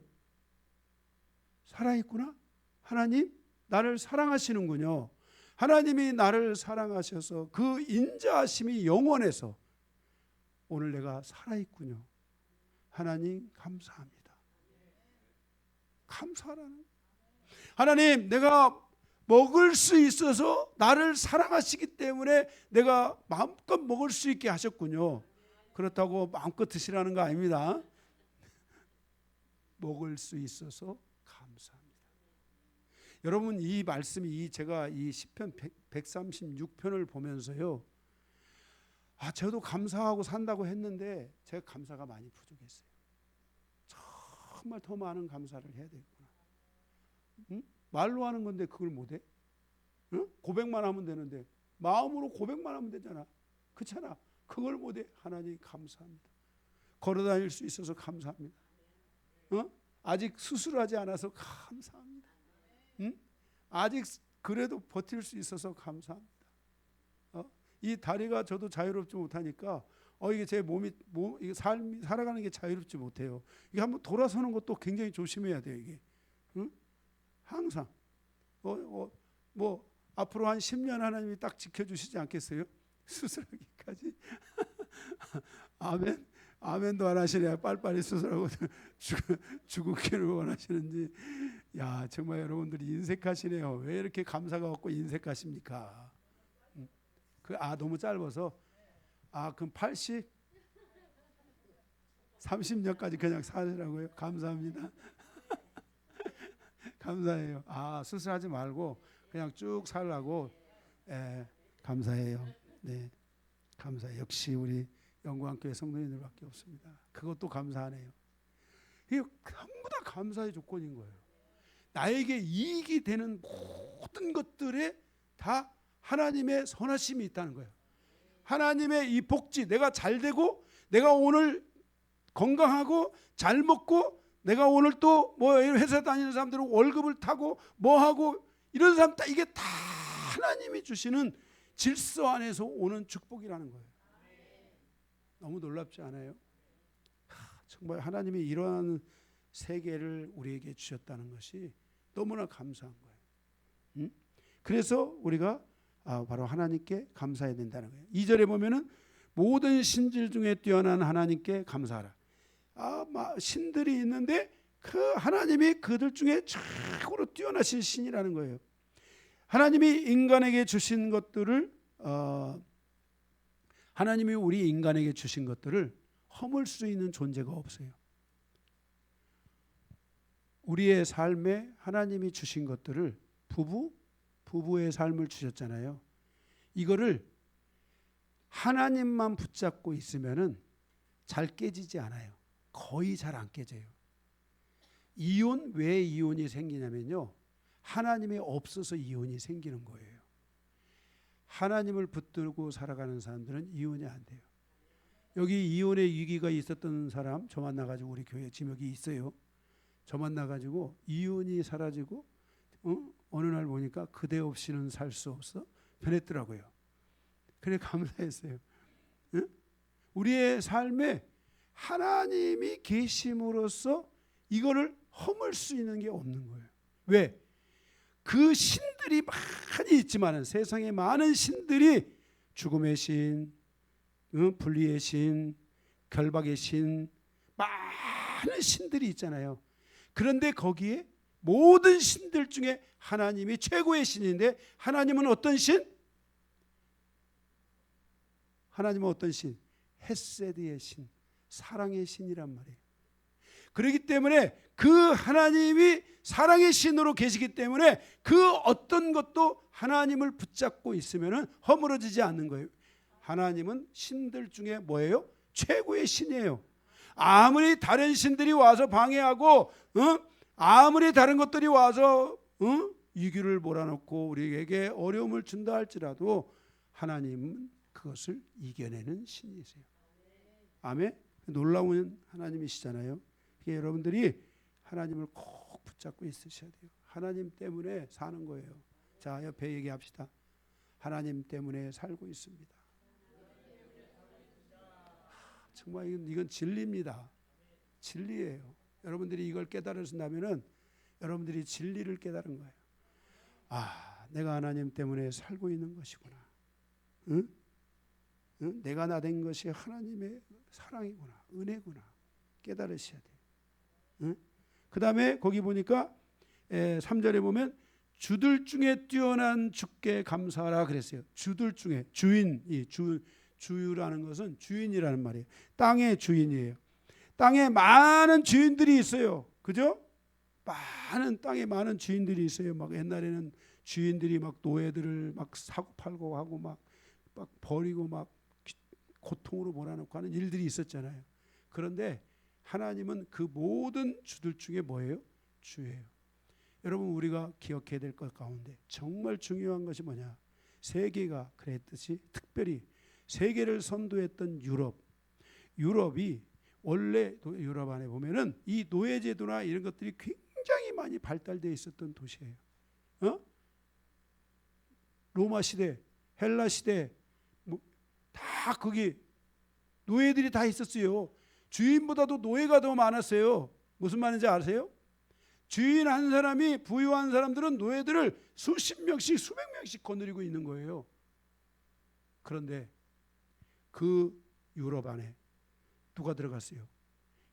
살아있구나. 하나님 나를 사랑하시는군요. 하나님이 나를 사랑하셔서 그 인자하심이 영원해서 오늘 내가 살아있군요. 하나님 감사합니다. 감사하라는. 하나님 내가 먹을 수 있어서 나를 사랑하시기 때문에 내가 마음껏 먹을 수 있게 하셨군요. 그렇다고 마음껏 드시라는 거 아닙니다. 먹을 수 있어서 감사합니다. 여러분 이 말씀이 제가 이 시편 136편을 보면서요. 저도 감사하고 산다고 했는데 제가 감사가 많이 부족했어요. 정말 더 많은 감사를 해야 되겠구나. 응? 말로 하는 건데 그걸 못해? 응? 고백만 하면 되는데 마음으로 고백만 하면 되잖아. 그렇잖아. 그걸 못해. 하나님 감사합니다. 걸어다닐 수 있어서 감사합니다. 아직 수술하지 않아서 감사합니다. 응? 아직 그래도 버틸 수 있어서 감사합니다. 이 다리가 저도 자유롭지 못하니까 이게 제 이게 삶이 살아가는 게 자유롭지 못해요. 이게 한번 돌아서는 것도 굉장히 조심해야 돼요. 이게 응? 항상 뭐 앞으로 한 10년 하나님이 딱 지켜주시지 않겠어요? 수술하기까지. 아멘. 아멘도 안 하시네. 빨리빨리 수술하고 죽기를 원하시는지. 야 정말 여러분들이 인색하시네요. 왜 이렇게 감사가 없고 인색하십니까? 너무 짧아서 그럼 80 30년까지 그냥 사시라고요. 감사합니다. 감사해요. 수술하지 말고 그냥 쭉 살라고. 감사해요. 네, 감사해요. 역시 우리 영광교회 성도님들밖에 없습니다. 그것도 감사하네요. 이게 전부 다 감사의 조건인 거예요. 나에게 이익이 되는 모든 것들에 다 하나님의 선하심이 있다는 거예요. 하나님의 이 복지, 내가 잘 되고 내가 오늘 건강하고 잘 먹고 내가 오늘 또 회사 다니는 사람들은 월급을 타고 하고 이런 사람 이게 다 하나님이 주시는 질서 안에서 오는 축복이라는 거예요. 너무 놀랍지 않아요? 정말 하나님이 이러한 세계를 우리에게 주셨다는 것이 너무나 감사한 거예요. 응? 그래서 우리가 바로 하나님께 감사해야 된다는 거예요. 2절에 보면은 모든 신들 중에 뛰어난 하나님께 감사하라. 신들이 있는데 그 하나님이 그들 중에 최고로 뛰어나신 신이라는 거예요. 하나님이 인간에게 주신 것들을 하나님이 우리 인간에게 주신 것들을 허물 수 있는 존재가 없어요. 우리의 삶에 하나님이 주신 것들을 부부의 삶을 주셨잖아요. 이거를 하나님만 붙잡고 있으면은 잘 깨지지 않아요. 거의 잘 안 깨져요. 이혼, 왜 이혼이 생기냐면요, 하나님이 없어서 이혼이 생기는 거예요. 하나님을 붙들고 살아가는 사람들은 이혼이 안 돼요. 여기 이혼의 위기가 있었던 사람 저 만나가지고, 우리 교회 지금 여기 있어요. 저 만나가지고 이혼이 사라지고 어느 날 보니까 그대 없이는 살 수 없어 변했더라고요. 그래 감사했어요. 응? 우리의 삶에 하나님이 계심으로써 이거를 허물 수 있는 게 없는 거예요. 왜? 그 신들이 많이 있지만은, 세상에 많은 신들이 죽음의 신, 분리의 신, 결박의 신, 많은 신들이 있잖아요. 그런데 거기에 모든 신들 중에 하나님이 최고의 신인데, 하나님은 어떤 신? 하나님은 어떤 신? 헤세드의 신, 사랑의 신이란 말이에요. 그렇기 때문에 그 하나님이 사랑의 신으로 계시기 때문에 그 어떤 것도 하나님을 붙잡고 있으면 허물어지지 않는 거예요. 하나님은 신들 중에 뭐예요? 최고의 신이에요. 아무리 다른 신들이 와서 방해하고 아무리 다른 것들이 와서 위기를 몰아넣고 우리에게 어려움을 준다 할지라도 하나님은 그것을 이겨내는 신이세요. 아멘. 놀라운 하나님이시잖아요. 여러분들이 하나님을 꼭 붙잡고 있으셔야 돼요. 하나님 때문에 사는 거예요. 자, 옆에 얘기합시다. 하나님 때문에 살고 있습니다. 정말 이건 진리입니다. 진리예요. 여러분들이 이걸 깨달으신다면은 여러분들이 진리를 깨달은 거예요. 아, 내가 하나님 때문에 살고 있는 것이구나. 응? 응? 내가 나된 것이 하나님의 사랑이구나, 은혜구나 깨달으셔야 돼요. 응? 그 다음에 거기 보니까 3절에 보면 주들 중에 뛰어난 주께 감사하라 그랬어요. 주들 중에, 주인이, 주유라는 것은 주인이라는 말이에요. 땅의 주인이에요. 땅에 많은 주인들이 있어요. 그죠? 땅에 많은 주인들이 있어요. 막 옛날에는 주인들이 막 노예들을 막 사고 팔고 하고 막 버리고 막 고통으로 몰아넣고 하는 일들이 있었잖아요. 그런데 하나님은 그 모든 주들 중에 뭐예요? 주예요. 여러분, 우리가 기억해야 될 것 가운데 정말 중요한 것이 뭐냐? 세계가 그랬듯이 특별히 세계를 선도했던 유럽이 원래 유럽 안에 보면은 이 노예제도나 이런 것들이 굉장히 많이 발달되어 있었던 도시예요. 로마 시대, 헬라 시대 다 거기 노예들이 다 있었어요. 주인보다도 노예가 더 많았어요. 무슨 말인지 아세요? 주인 한 사람이, 부유한 사람들은 노예들을 수십 명씩 수백 명씩 거느리고 있는 거예요. 그런데 그 유럽 안에 누가 들어갔어요?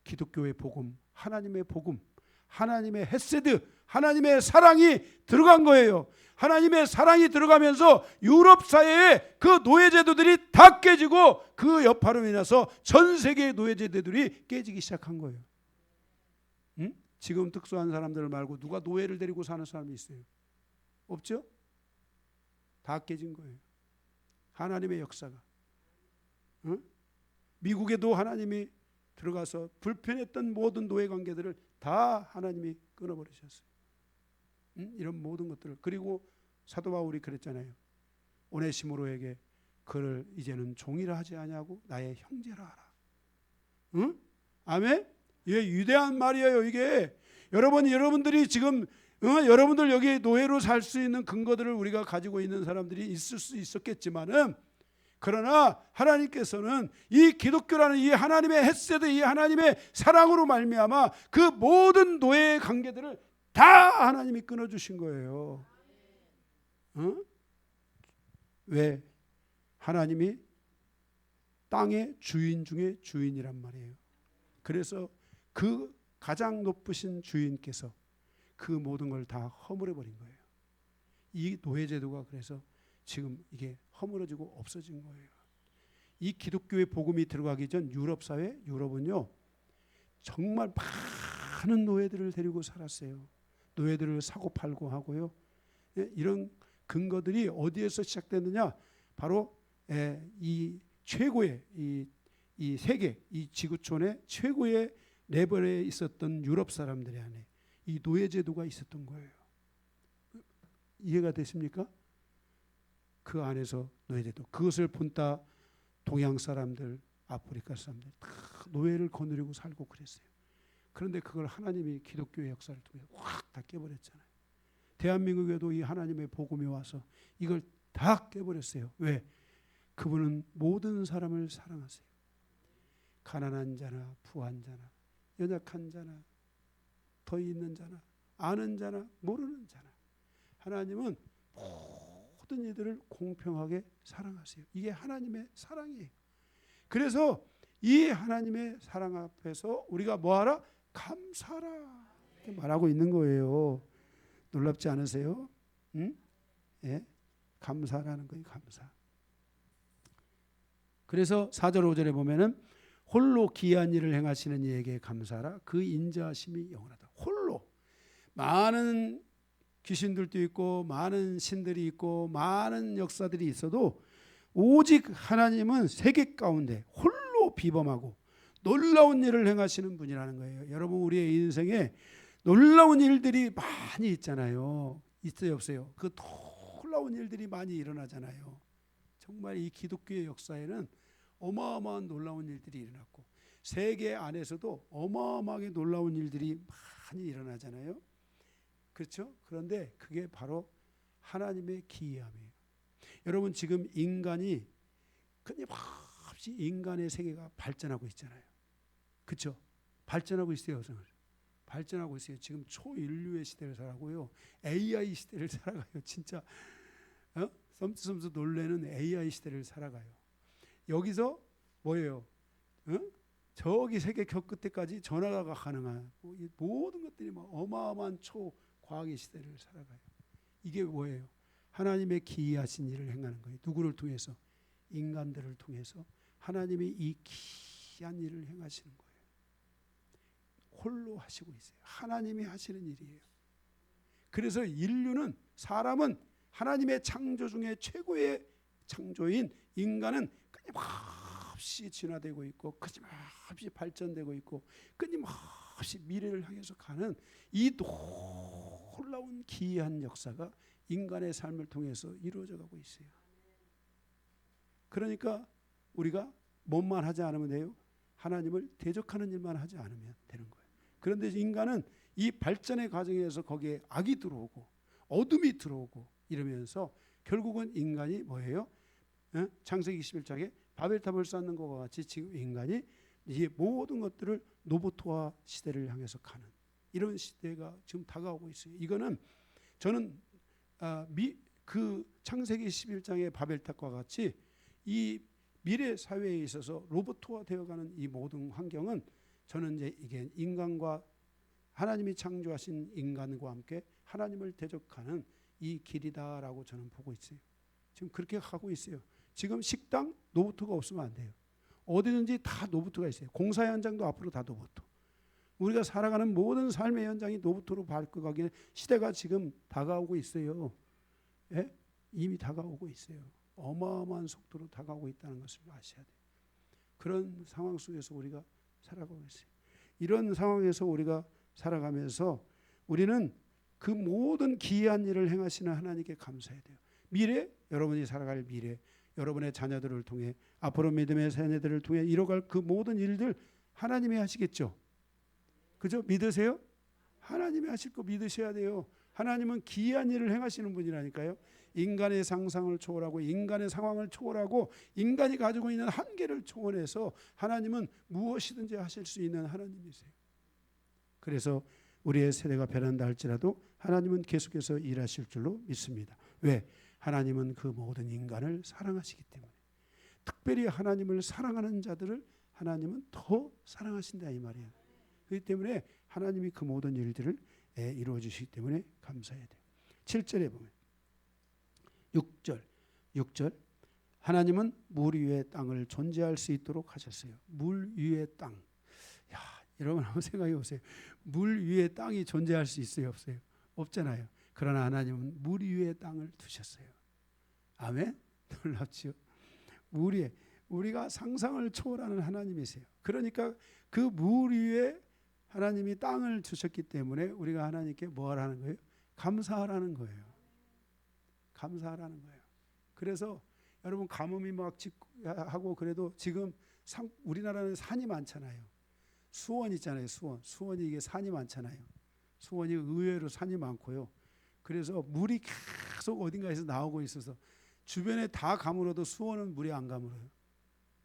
기독교의 복음, 하나님의 복음, 하나님의 헤세드, 하나님의 사랑이 들어간 거예요. 하나님의 사랑이 들어가면서 유럽 사회의 그 노예제도들이 다 깨지고 그 여파로 인해서 전 세계의 노예제도들이 깨지기 시작한 거예요. 응? 지금 특수한 사람들 말고 누가 노예를 데리고 사는 사람이 있어요? 없죠? 다 깨진 거예요. 하나님의 역사가. 응? 미국에도 하나님이 들어가서 불편했던 모든 노예 관계들을 다 하나님이 끊어버리셨어요. 이런 모든 것들을. 그리고 사도 바울이 그랬잖아요. 오네시모로에게 그를 이제는 종이라 하지 아니하고 나의 형제라 하라. 응? 아멘? 이게 위대한 말이에요. 이게 여러분들이 지금 여러분들 여기 노예로 살 수 있는 근거들을 우리가 가지고 있는 사람들이 있을 수 있었겠지만은, 그러나 하나님께서는 이 기독교라는 이 하나님의 헤세드, 이 하나님의 사랑으로 말미암아 그 모든 노예의 관계들을 다 하나님이 끊어주신 거예요. 왜? 하나님이 땅의 주인 중에 주인이란 말이에요. 그래서 그 가장 높으신 주인께서 그 모든 걸 다 허물어 버린 거예요. 이 노예제도가 그래서 지금 이게 허물어지고 없어진 거예요. 이 기독교의 복음이 들어가기 전 유럽 사회, 유럽은요 정말 많은 노예들을 데리고 살았어요. 노예들을 사고 팔고 하고요. 이런 근거들이 어디에서 시작됐느냐? 바로 이 최고의 이 세계, 이 지구촌의 최고의 레벨에 있었던 유럽 사람들의 안에 이 노예제도가 있었던 거예요. 이해가 되십니까? 그 안에서 노예제도, 그것을 본따 동양 사람들, 아프리카 사람들 다 노예를 거느리고 살고 그랬어요. 그런데 그걸 하나님이 기독교의 역사를 통해서 확 다 깨버렸잖아요. 대한민국에도 이 하나님의 복음이 와서 이걸 다 깨버렸어요. 왜? 그분은 모든 사람을 사랑하세요. 가난한 자나 부한 자나 연약한 자나 더 있는 자나 아는 자나 모르는 자나 하나님은 모든 이들을 공평하게 사랑하세요. 이게 하나님의 사랑이에요. 그래서 이 하나님의 사랑 앞에서 우리가 뭐하라? 감사하라 이렇게 말하고 있는 거예요. 놀랍지 않으세요? 응? 예? 감사라는 거예요. 감사. 그래서 4절 5절에 보면은 홀로 기이한 일을 행하시는 이에게 감사하라. 그 인자하심이 영원하다. 홀로 많은 귀신들도 있고 많은 신들이 있고 많은 역사들이 있어도 오직 하나님은 세계 가운데 홀로 비범하고 놀라운 일을 행하시는 분이라는 거예요. 여러분 우리의 인생에 놀라운 일들이 많이 있잖아요. 있어요 없어요? 그 놀라운 일들이 많이 일어나잖아요. 정말 이 기독교의 역사에는 어마어마한 놀라운 일들이 일어났고 세계 안에서도 어마어마하게 놀라운 일들이 많이 일어나잖아요. 그렇죠? 그런데 그게 바로 하나님의 기이함이에요. 여러분 지금 인간이 끊임없이 인간의 세계가 발전하고 있잖아요. 그렇죠? 발전하고 있어요. 발전하고 있어요. 지금 초인류의 시대를 살아가고요. AI 시대를 살아가요. 진짜 썸ツ 놀래는 AI 시대를 살아가요. 여기서 뭐예요? 저기 세계 격끝에까지 전화가 가능한 모든 것들이 어마어마한 초과학의 시대를 살아가요. 이게 뭐예요? 하나님의 기이하신 일을 행하는 거예요. 누구를 통해서? 인간들을 통해서 하나님이 이 기이한 일을 행하시는 거예요. 홀로 하시고 있어요. 하나님이 하시는 일이에요. 그래서 인류는 사람은 하나님의 창조 중에 최고의 창조인 인간은 끊임없이 진화되고 있고 끊임없이 발전되고 있고 끊임없이 미래를 향해서 가는 이 놀라운 기이한 역사가 인간의 삶을 통해서 이루어져 가고 있어요. 그러니까 우리가 뭐만 하지 않으면 돼요? 하나님을 대적하는 일만 하지 않으면 되는 거예요. 그런데 인간은 이 발전의 과정에서 거기에 악이 들어오고 어둠이 들어오고 이러면서 결국은 인간이 뭐예요? 창세기 21장에 바벨탑을 쌓는 것과 같이 지금 인간이 이 모든 것들을 로봇화 시대를 향해서 가는 이런 시대가 지금 다가오고 있어요. 이거는 저는 그 창세기 11장의 바벨탑과 같이 이 미래 사회에 있어서 로봇화 되어가는 이 모든 환경은 저는 이제 이게 인간과 하나님이 창조하신 인간과 함께 하나님을 대적하는 이 길이다라고 저는 보고 있어요. 지금 그렇게 가고 있어요. 지금 식당 로봇가 없으면 안 돼요. 어디든지 다 로봇가 있어요. 공사 현장도 앞으로 다 로봇. 우리가 살아가는 모든 삶의 현장이 로봇으로 바뀌어가기에 시대가 지금 다가오고 있어요. 예? 이미 다가오고 있어요. 어마어마한 속도로 다가오고 있다는 것을 아셔야 돼요. 그런 상황 속에서 우리가 살아가고 있어요. 이런 상황에서 우리가 살아가면서 우리는 그 모든 기이한 일을 행하시는 하나님께 감사해야 돼요. 미래, 여러분이 살아갈 미래, 여러분의 자녀들을 통해 앞으로 믿음의 자녀들을 통해 이뤄갈 그 모든 일들 하나님이 하시겠죠. 그죠? 믿으세요? 하나님이 하실 거 믿으셔야 돼요. 하나님은 기이한 일을 행하시는 분이라니까요. 인간의 상상을 초월하고 인간의 상황을 초월하고 인간이 가지고 있는 한계를 초월해서 하나님은 무엇이든지 하실 수 있는 하나님이세요. 그래서 우리의 세대가 변한다 할지라도 하나님은 계속해서 일하실 줄로 믿습니다. 왜? 하나님은 그 모든 인간을 사랑하시기 때문에. 특별히 하나님을 사랑하는 자들을 하나님은 더 사랑하신다 이 말이에요. 그렇기 때문에 하나님이 그 모든 일들을 이루어 주시기 때문에 감사해야 돼요. 7절에 보면 6절 하나님은 물 위의 땅을 존재할 수 있도록 하셨어요. 물 위의 땅. 야, 여러분 한번 생각해 보세요. 물 위에 땅이 존재할 수 있어요, 없어요? 없잖아요. 그러나 하나님은 물 위에 땅을 두셨어요. 아멘? 놀랍죠? 물 위에 우리가 상상을 초월하는 하나님이세요. 그러니까 그 물 위에 하나님이 땅을 주셨기 때문에 우리가 하나님께 뭐 하라는 거예요? 감사하라는 거예요. 감사하라는 거예요. 그래서 여러분 가뭄이 막 하고 그래도 지금 우리나라는 산이 많잖아요. 수원 있잖아요. 수원이 이게 산이 많잖아요. 수원이 의외로 산이 많고요. 그래서 물이 계속 어딘가에서 나오고 있어서 주변에 다 가물어도 수원은 물이 안 가물어요.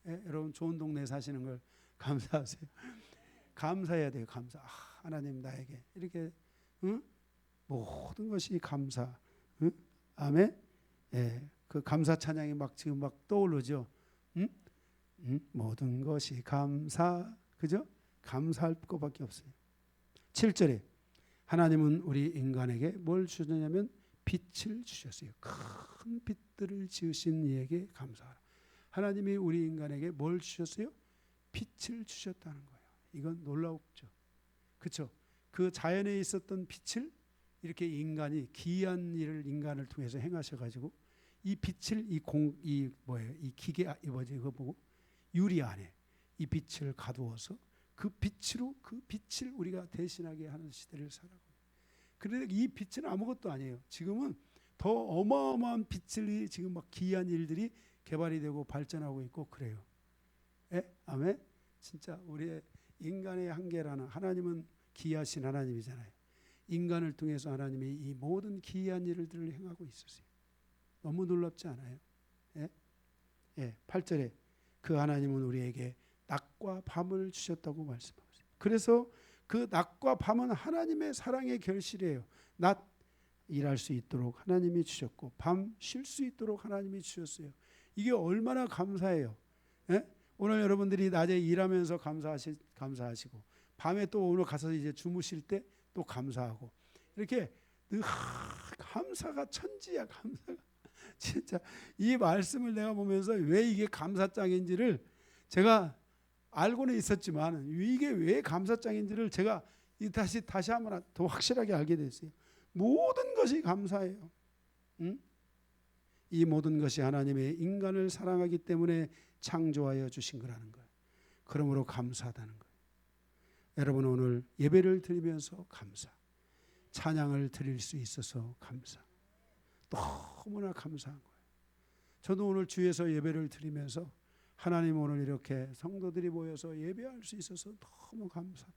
예? 여러분 좋은 동네에 사시는 걸 감사하세요. 감사해야 돼요. 감사. 하나님 나에게 이렇게 모든 것이 감사. 아멘. 예, 그 감사 찬양이 막 지금 막 떠오르죠. 모든 것이 감사. 그죠? 감사할 것밖에 없어요. 7절에 하나님은 우리 인간에게 뭘 주셨냐면 빛을 주셨어요. 큰 빛들을 지으신 이에게 감사하라. 하나님이 우리 인간에게 뭘 주셨어요? 빛을 주셨다는 거예요. 이건 놀랍죠. 그렇죠? 그 자연에 있었던 빛을 이렇게 인간이 기이한 일을 인간을 통해서 행하셔가지고 이 빛을 이 기계 이거 보고 유리 안에 이 빛을 가두어서 그 빛으로 그 빛을 우리가 대신하게 하는 시대를 살아가고. 그런데 이 빛은 아무것도 아니에요. 지금은 더 어마어마한 빛이 지금 막 기이한 일들이 개발이 되고 발전하고 있고 그래요. 예? 아멘. 진짜 우리의 인간의 한계라는 하나님은 기이하신 하나님이잖아요. 인간을 통해서 하나님이 이 모든 기이한 일들을 행하고 있으세요. 너무 놀랍지 않아요? 예? 예, 8절에 그 하나님은 우리에게 낮과 밤을 주셨다고 말씀하고 있어요. 그래서 그 낮과 밤은 하나님의 사랑의 결실이에요. 낮 일할 수 있도록 하나님이 주셨고 밤 쉴 수 있도록 하나님이 주셨어요. 이게 얼마나 감사해요. 예? 오늘 여러분들이 낮에 일하면서 감사하시고 밤에 또 오늘 가서 이제 주무실 때 또 감사하고 이렇게 감사가 천지야. 감사가 진짜 이 말씀을 내가 보면서 왜 이게 감사장인지를 제가 알고는 있었지만 이게 왜 감사장인지를 제가 다시 한번 더 확실하게 알게 됐어요. 모든 것이 감사해요. 응? 이 모든 것이 하나님의 인간을 사랑하기 때문에 창조하여 주신 거라는 거예요. 그러므로 감사하다는 거예요. 여러분 오늘 예배를 드리면서 감사, 찬양을 드릴 수 있어서 감사, 너무나 감사한 거예요. 저도 오늘 주에서 예배를 드리면서 하나님 오늘 이렇게 성도들이 모여서 예배할 수 있어서 너무 감사합니다.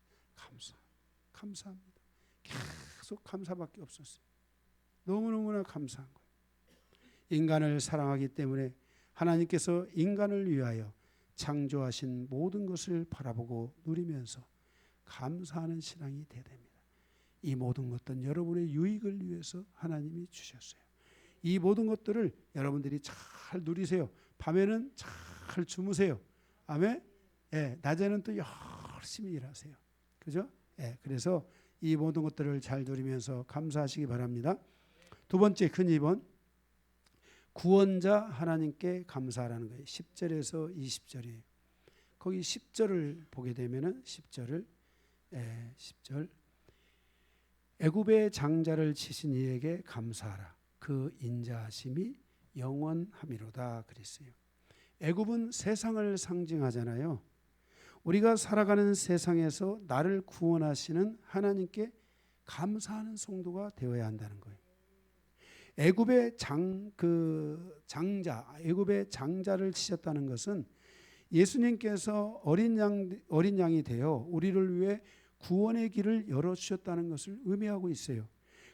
계속 감사밖에 없었어요. 너무너무나 감사한 거예요. 인간을 사랑하기 때문에 하나님께서 인간을 위하여 창조하신 모든 것을 바라보고 누리면서 감사하는 신앙이 되어야 됩니다. 이 모든 것들은 여러분의 유익을 위해서 하나님이 주셨어요. 이 모든 것들을 여러분들이 잘 누리세요. 밤에는 잘 주무세요. 아멘. 예, 낮에는 또 열심히 일하세요. 그죠? 예, 그래서 이 모든 것들을 잘 누리면서 감사하시기 바랍니다. 두 번째 큰 2번 구원자 하나님께 감사하라는 거예요. 10절에서 20절이에요. 거기 10절을 보게 되면은 10절 애굽의 장자를 치신 이에게 감사하라. 그 인자하심이 영원함이로다 그랬어요. 애굽은 세상을 상징하잖아요. 우리가 살아가는 세상에서 나를 구원하시는 하나님께 감사하는 성도가 되어야 한다는 거예요. 애굽의 애굽의 장자를 치셨다는 것은 예수님께서 어린 양이 되어 우리를 위해 구원의 길을 열어주셨다는 것을 의미하고 있어요.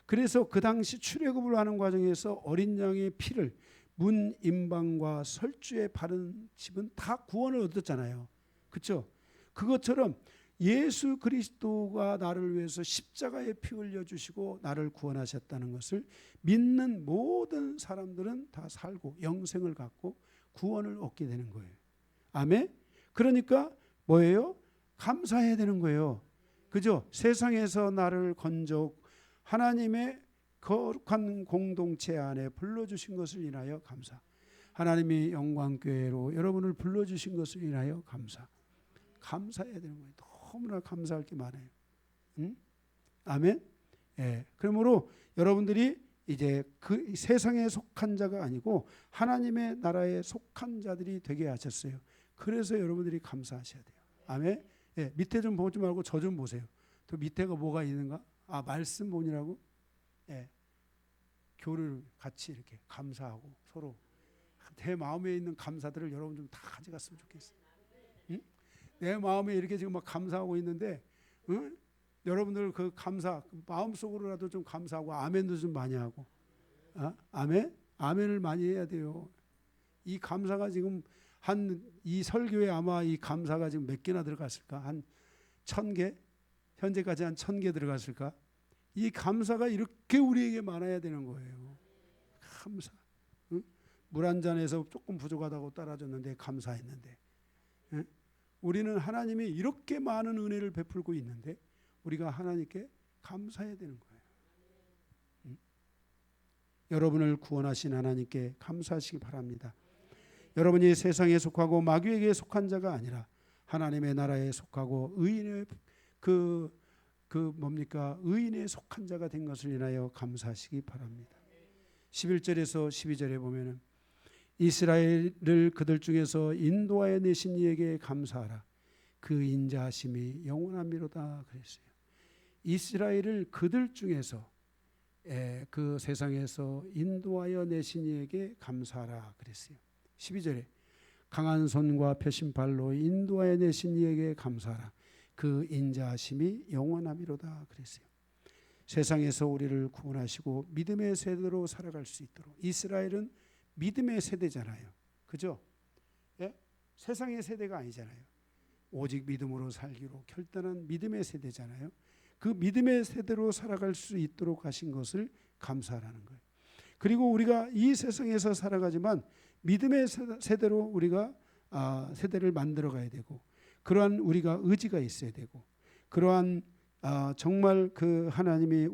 그래서 그 당시 출애굽을 하는 과정에서 어린 양의 피를 문 임방과 설주에 바른 집은 다 구원을 얻었잖아요. 그렇죠? 그것처럼 예수 그리스도가 나를 위해서 십자가에 피 흘려주시고 나를 구원하셨다는 것을 믿는 모든 사람들은 다 살고 영생을 갖고 구원을 얻게 되는 거예요. 아멘? 그러니까 뭐예요? 감사해야 되는 거예요. 그죠? 세상에서 나를 건져 하나님의 거룩한 공동체 안에 불러주신 것을 인하여 감사. 하나님이 영광교회로 여러분을 불러주신 것을 인하여 감사. 감사해야 되는 거예요. 너무나 감사할 게 많아요. 응? 아멘? 예. 그러므로 여러분들이 이제 그 세상에 속한 자가 아니고 하나님의 나라에 속한 자들이 되게 하셨어요. 그래서 여러분들이 감사하셔야 돼요. 아멘. 예, 밑에 좀 보지 말고 저 좀 보세요. 또 밑에가 뭐가 있는가? 아, 말씀 본이라고. 예, 교를 같이 이렇게 감사하고 서로 내 마음에 있는 감사들을 여러분 좀 다 가져갔으면 좋겠어요. 응? 내 마음에 이렇게 지금 막 감사하고 있는데, 응? 여러분들 그 감사 마음속으로라도 좀 감사하고 아멘도 좀 많이 하고, 아멘, 아멘을 많이 해야 돼요. 이 감사가 지금 이 설교에 아마 이 감사가 지금 몇 개나 들어갔을까? 한 1000개? 현재까지 한 1000개 들어갔을까? 이 감사가 이렇게 우리에게 많아야 되는 거예요. 감사. 응? 물 한 잔에서 조금 부족하다고 따라줬는데 감사했는데, 응? 우리는 하나님이 이렇게 많은 은혜를 베풀고 있는데 우리가 하나님께 감사해야 되는 거예요. 응? 여러분을 구원하신 하나님께 감사하시기 바랍니다. 여러분이 세상에 속하고 마귀에게 속한 자가 아니라 하나님의 나라에 속하고 의인의 의인에 속한 자가 된 것을 인하여 감사하시기 바랍니다. 11절에서 12절에 보면은 이스라엘을 그들 중에서 인도하여 내신 이에게 감사하라. 그 인자하심이 영원함이로다 그랬어요. 이스라엘을 그들 중에서 그 세상에서 인도하여 내신 이에게 감사하라 그랬어요. 12절에 강한 손과 표심발로 인도하여 내신 이에게 감사하라. 그 인자하심이 영원함이로다 그랬어요. 세상에서 우리를 구원하시고 믿음의 세대로 살아갈 수 있도록. 이스라엘은 믿음의 세대잖아요. 그죠? 예? 세상의 세대가 아니잖아요. 오직 믿음으로 살기로 결단한 믿음의 세대잖아요. 그 믿음의 세대로 살아갈 수 있도록 하신 것을 감사하라는 거예요. 그리고 우리가 이 세상에서 살아가지만 믿음의 세대로 우리가 세대를 만들어 가야 되고, 그러한 우리가 의지가 있어야 되고, 그러한 정말 그 하나님이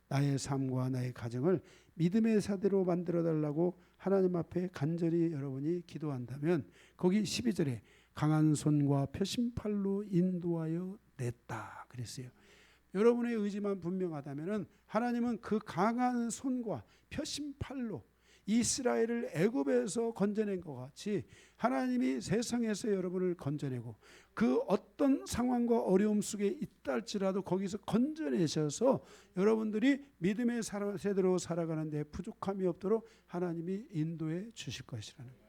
나의 삶과 나의 가정을 믿음의 세대로 만들어 달라고 하나님 앞에 간절히 여러분이 기도한다면, 거기 12절에 강한 손과 표심팔로 인도하여 냈다 그랬어요. 여러분의 의지만 분명하다면 하나님은 그 강한 손과 표심팔로 이스라엘을 애굽에서 건져낸 것 같이 하나님이 세상에서 여러분을 건져내고 그 어떤 상황과 어려움 속에 있다 할지라도 거기서 건져내셔서 여러분들이 믿음의 세대로 살아가는데 부족함이 없도록 하나님이 인도해 주실 것이라는 거예요.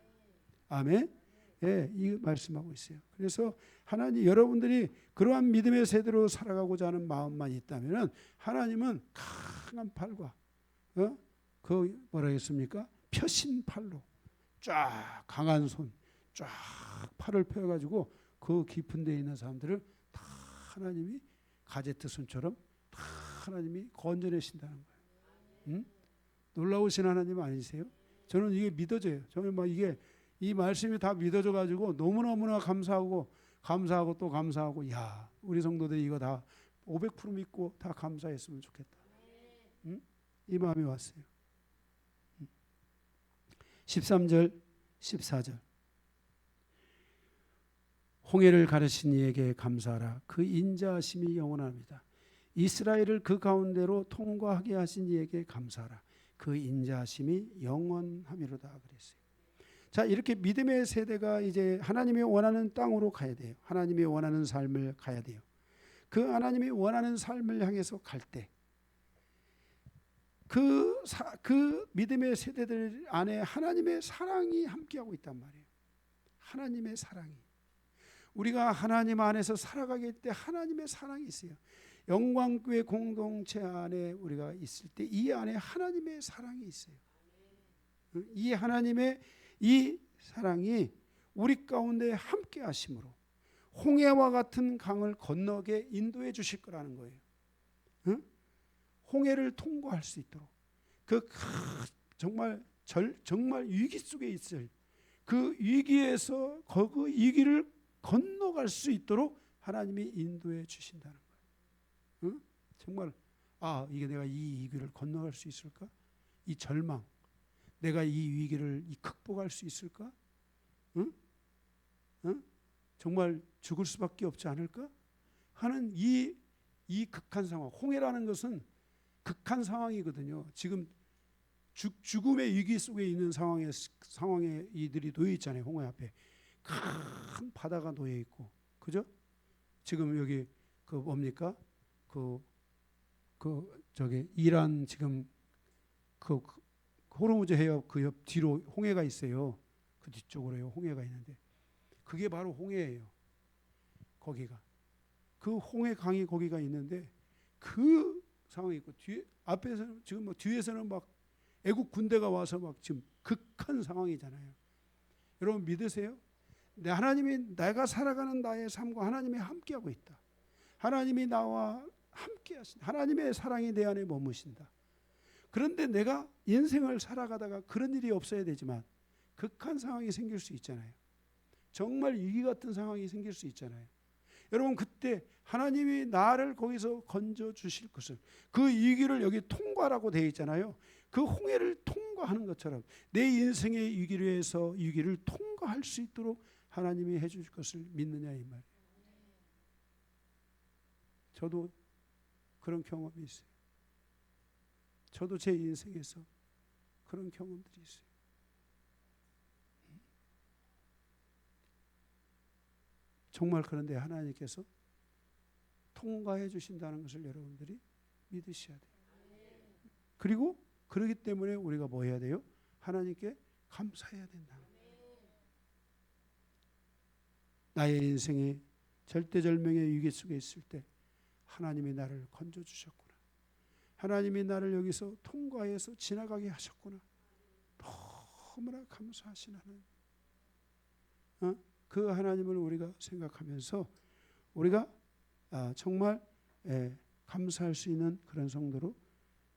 아멘. 예, 이 말씀하고 있어요. 그래서 하나님, 여러분들이 그러한 믿음의 세대로 살아가고자 하는 마음만 있다면 하나님은 강한 팔과 그 뭐라 했습니까? 펴신 팔로 쫙 강한 손, 쫙 팔을 펴가지고 그 깊은 데에 있는 사람들을 다 하나님이 가제트 손처럼 다 하나님이 건져내신다는 거예요. 응? 놀라우신 하나님 아니세요? 저는 이게 믿어져요. 저는 막 이 말씀이 다 믿어져 가지고 너무너무나 감사하고 또 감사하고, 야, 우리 성도들이 이거 다 500% 믿고 다 감사했으면 좋겠다. 응? 이 마음이 왔어요. 13절 14절 홍해를 가르신 이에게 감사하라. 그 인자하심이 영원합니다. 이스라엘을 그 가운데로 통과하게 하신 이에게 감사하라. 그 인자하심이 영원함이로다 그랬어요. 자, 이렇게 믿음의 세대가 이제 하나님이 원하는 땅으로 가야 돼요. 하나님이 원하는 삶을 가야 돼요. 그 하나님이 원하는 삶을 향해서 갈 때 그 믿음의 세대들 안에 하나님의 사랑이 함께하고 있단 말이에요. 하나님의 사랑이. 우리가 하나님 안에서 살아가게 될 때 하나님의 사랑이 있어요. 영광교회 공동체 안에 우리가 있을 때 이 안에 하나님의 사랑이 있어요. 이 하나님의 이 사랑이 우리 가운데 함께 하심으로 홍해와 같은 강을 건너게 인도해 주실 거라는 거예요. 응? 홍해를 통과할 수 있도록 정말 위기 속에 있을 그 위기에서 그 위기를 건너갈 수 있도록 하나님이 인도해 주신다는 거예요. 응? 정말 이게 내가 이 위기를 건너갈 수 있을까? 이 절망, 내가 이 위기를 극복할 수 있을까? 응? 응? 정말 죽을 수밖에 없지 않을까? 하는 이 극한 상황. 홍해라는 것은 극한 상황이거든요. 지금 죽음의 위기 속에 있는 상황에 이들이 놓여 있잖아요. 홍해 앞에 큰 바다가 놓여 있고, 그죠? 지금 여기 그 뭡니까? 저기 이란 지금 그 호르무즈 해협 그 옆 뒤로 홍해가 있어요. 그 뒤쪽으로요 홍해가 있는데 그게 바로 홍해예요. 거기가 그 홍해 강이 거기가 있는데 그 상황이 있고 앞에서는 지금 뭐 뒤에서는 막 애국 군대가 와서 막 지금 극한 상황이잖아요. 여러분 믿으세요? 하나님이 내가 살아가는 나의 삶과 하나님이 함께하고 있다. 하나님이 나와 함께하신다. 하나님의 사랑이 내 안에 머무신다. 그런데 내가 인생을 살아가다가 그런 일이 없어야 되지만 극한 상황이 생길 수 있잖아요. 정말 위기 같은 상황이 생길 수 있잖아요. 여러분 그때 하나님이 나를 거기서 건져 주실 것을 그 위기를 여기 통과라고 되어 있잖아요. 그 홍해를 통과하는 것처럼 내 인생의 위기를 통과할 수 있도록 하나님이 해줄 것을 믿느냐 이 말이에요. 저도 그런 경험이 있어요. 저도 제 인생에서 그런 경험들이 있어요. 정말 그런데 하나님께서 통과해 주신다는 것을 여러분들이 믿으셔야 돼요. 그리고 그렇기 때문에 우리가 뭐 해야 돼요? 하나님께 감사해야 된다. 나의 인생이 절대절명의 위기 속에 있을 때 하나님이 나를 건져주셨구나. 하나님이 나를 여기서 통과해서 지나가게 하셨구나. 너무나 감사하신 하나님. 그 하나님을 우리가 생각하면서 우리가 정말 감사할 수 있는 그런 성도로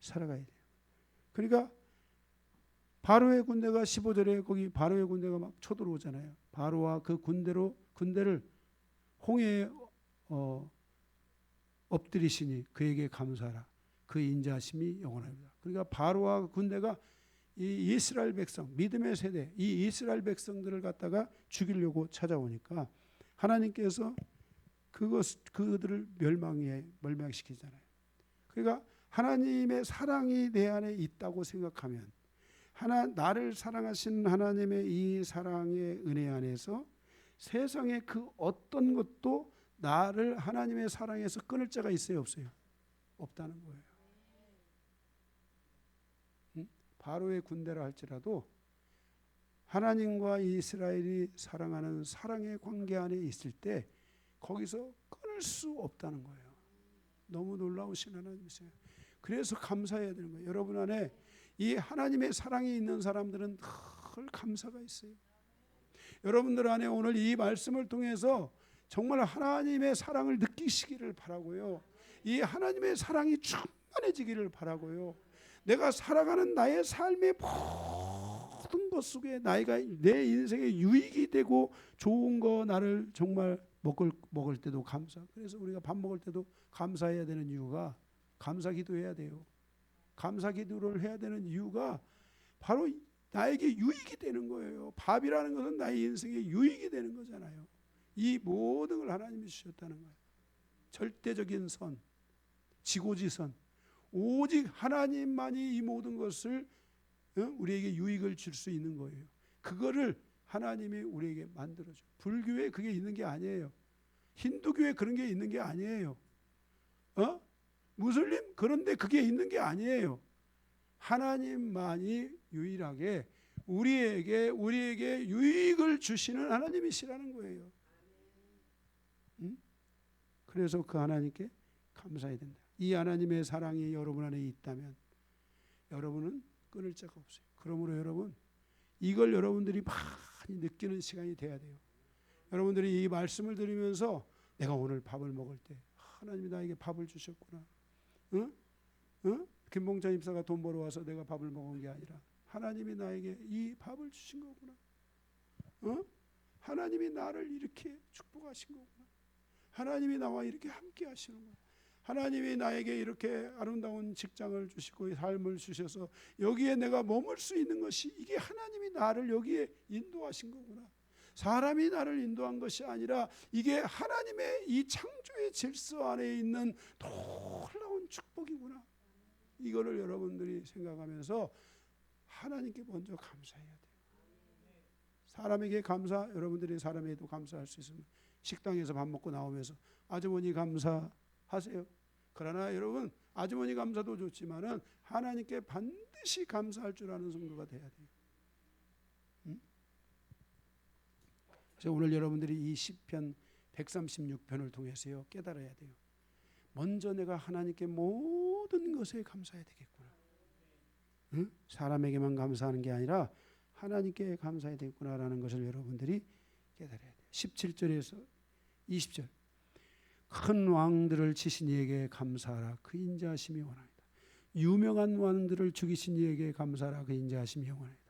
살아가야 돼요. 그러니까 바로의 군대가 15절에 거기 바로의 군대가 막 쳐들어오잖아요. 바로와 그 군대를 홍해에 엎드리시니 그에게 감사하라. 그 인자하심이 영원합니다. 그러니까 바로와 군대가 이 이스라엘 백성, 믿음의 세대, 이 이스라엘 백성들을 갖다가 죽이려고 찾아오니까 하나님께서 그들을 멸망시키잖아요. 그러니까 하나님의 사랑이 내 안에 있다고 생각하면 나를 사랑하신 하나님의 이 사랑의 은혜 안에서 세상의 그 어떤 것도 나를 하나님의 사랑에서 끊을 자가 있어요, 없어요? 없다는 거예요. 바로의 군대라 할지라도 하나님과 이스라엘이 사랑하는 사랑의 관계 안에 있을 때 거기서 끊을 수 없다는 거예요. 너무 놀라우신 하나님이세요. 그래서 감사해야 되는 거예요. 여러분 안에 이 하나님의 사랑이 있는 사람들은 늘 감사가 있어요. 여러분들 안에 오늘 이 말씀을 통해서 정말 하나님의 사랑을 느끼시기를 바라고요. 이 하나님의 사랑이 충만해지기를 바라고요. 내가 살아가는 나의 삶의 모든 것 속에 내 인생에 유익이 되고 좋은 거 나를 정말 먹을 때도 감사. 그래서 우리가 밥 먹을 때도 감사해야 되는 이유가 감사 기도해야 돼요. 감사 기도를 해야 되는 이유가 바로 나에게 유익이 되는 거예요. 밥이라는 것은 나의 인생에 유익이 되는 거잖아요. 이 모든 걸 하나님이 주셨다는 거예요. 절대적인 선, 지고지선. 오직 하나님만이 이 모든 것을 우리에게 유익을 줄 수 있는 거예요. 그거를 하나님이 우리에게 만들어줘. 불교에 그게 있는 게 아니에요. 힌두교에 그런 게 있는 게 아니에요. 무슬림 그런데 그게 있는 게 아니에요. 하나님만이 유일하게 우리에게 유익을 주시는 하나님이시라는 거예요. 그래서 그 하나님께 감사해야 된다. 이 하나님의 사랑이 여러분 안에 있다면 여러분은 끊을 자가 없어요. 그러므로 여러분 이걸 여러분들이 많이 느끼는 시간이 돼야 돼요. 여러분들이 이 말씀을 들으면서 내가 오늘 밥을 먹을 때 하나님이 나에게 밥을 주셨구나. 김봉찬 입사가 돈 벌어와서 내가 밥을 먹은 게 아니라 하나님이 나에게 이 밥을 주신 거구나. 하나님이 나를 이렇게 축복하신 거구나. 하나님이 나와 이렇게 함께 하시는 거야. 하나님이 나에게 이렇게 아름다운 직장을 주시고 삶을 주셔서 여기에 내가 머물 수 있는 것이 이게 하나님이 나를 여기에 인도하신 거구나. 사람이 나를 인도한 것이 아니라 이게 하나님의 이 창조의 질서 안에 있는 놀라운 축복이구나. 이거를 여러분들이 생각하면서 하나님께 먼저 감사해야 돼요. 사람에게 감사, 여러분들이 사람에게도 감사할 수 있으면 식당에서 밥 먹고 나오면서 아주머니 감사하세요. 그러나 여러분, 아주머니 감사도 좋지만은 하나님께 반드시 감사할 줄 아는 성도가 돼야 돼요. 그래서 오늘 여러분들이 이 시편 136편을 통해서요 깨달아야 돼요. 먼저 내가 하나님께 모든 것에 감사해야 되겠구나. 응? 사람에게만 감사하는 게 아니라 하나님께 감사해야 되겠구나라는 것을 여러분들이 깨달아야 돼요. 17절에서 20절. 큰 왕들을 치신 이에게 감사하라. 그 인자하심이 원하이다. 유명한 왕들을 죽이신 이에게 감사하라. 그 인자하심이 원하이다.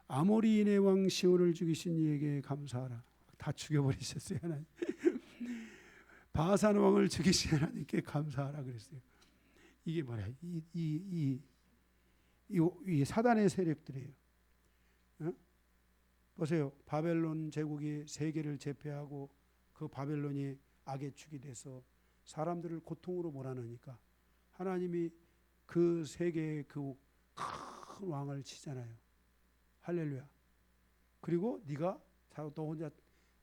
아모리인의 왕 시온을 죽이신 이에게 감사하라. 다 죽여버리셨어요 하나님. 바산 왕을 죽이신 하나님께 감사하라 그랬어요. 이게 뭐야? 이 사단의 세력들이에요. 어? 보세요. 바벨론 제국이 세계를 제패하고 그 바벨론이 악의 축이 돼서 사람들을 고통으로 몰아넣으니까 하나님이 그 세계의 그 큰 왕을 치잖아요. 할렐루야. 그리고 네가 너 혼자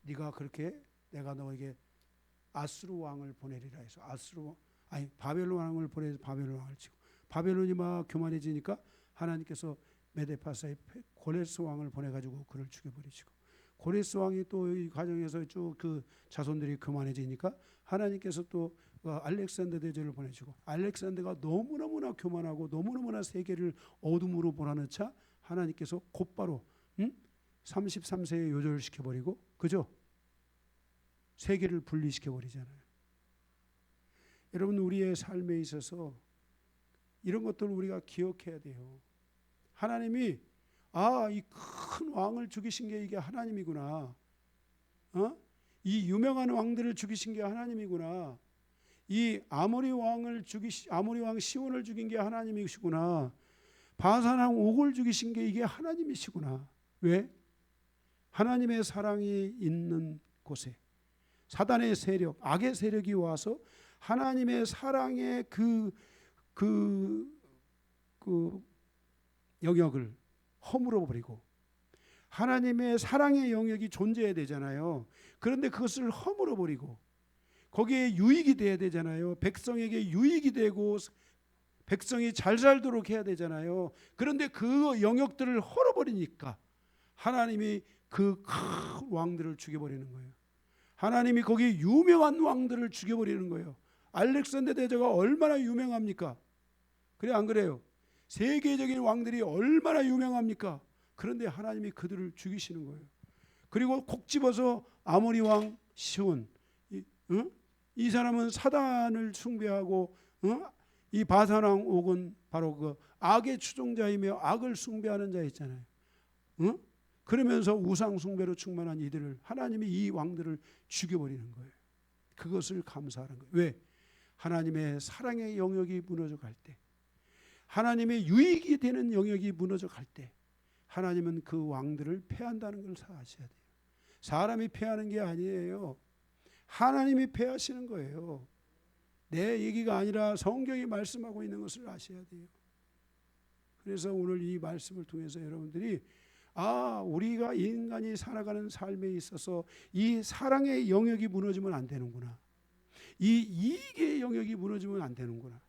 네가 그렇게 내가 너에게 아수르 왕을 보내리라 해서 바벨론 왕을 보내서 바벨론 왕을 치고 바벨론이 막 교만해지니까 하나님께서 메데파사의 고레스 왕을 보내가지고 그를 죽여버리시고 고레스 왕이 또 이 과정에서 쭉 그 자손들이 교만해지니까 하나님께서 또 알렉산더 대제를 보내시고 알렉산더가 너무너무나 교만하고 너무너무나 세계를 어둠으로 몰아넣자 하나님께서 곧바로 33세에 요절시켜버리고 그죠? 세계를 분리시켜버리잖아요. 여러분 우리의 삶에 있어서 이런 것들을 우리가 기억해야 돼요. 하나님이 이 큰 왕을 죽이신 게 이게 하나님이구나. 이 유명한 왕들을 죽이신 게 하나님이구나. 이 아모리 왕 시온을 죽인 게 하나님이시구나. 바산 왕 옥을 죽이신 게 이게 하나님이시구나. 왜? 하나님의 사랑이 있는 곳에 사단의 세력, 악의 세력이 와서 하나님의 사랑의 그 영역을 허물어 버리고 하나님의 사랑의 영역이 존재해야 되잖아요. 그런데 그것을 허물어 버리고 거기에 유익이 돼야 되잖아요. 백성에게 유익이 되고 백성이 잘 살도록 해야 되잖아요. 그런데 그 영역들을 헐어버리니까 하나님이 그 큰 왕들을 죽여버리는 거예요. 하나님이 거기 유명한 왕들을 죽여버리는 거예요. 알렉산더 대제가 얼마나 유명합니까? 그래 안 그래요? 세계적인 왕들이 얼마나 유명합니까? 그런데 하나님이 그들을 죽이시는 거예요. 그리고 콕 집어서 아모리 왕 시온 이 사람은 사단을 숭배하고 이 바산 왕 옥은 바로 그 악의 추종자이며 악을 숭배하는 자였잖아요. 그러면서 우상 숭배로 충만한 이들을 하나님이 이 왕들을 죽여버리는 거예요. 그것을 감사하는 거예요. 왜? 하나님의 사랑의 영역이 무너져 갈 때, 하나님의 유익이 되는 영역이 무너져 갈 때 하나님은 그 왕들을 패한다는 걸 아셔야 돼요. 사람이 패하는 게 아니에요. 하나님이 패하시는 거예요. 내 얘기가 아니라 성경이 말씀하고 있는 것을 아셔야 돼요. 그래서 오늘 이 말씀을 통해서 여러분들이 우리가 인간이 살아가는 삶에 있어서 이 사랑의 영역이 무너지면 안 되는구나. 이 이익의 영역이 무너지면 안 되는구나.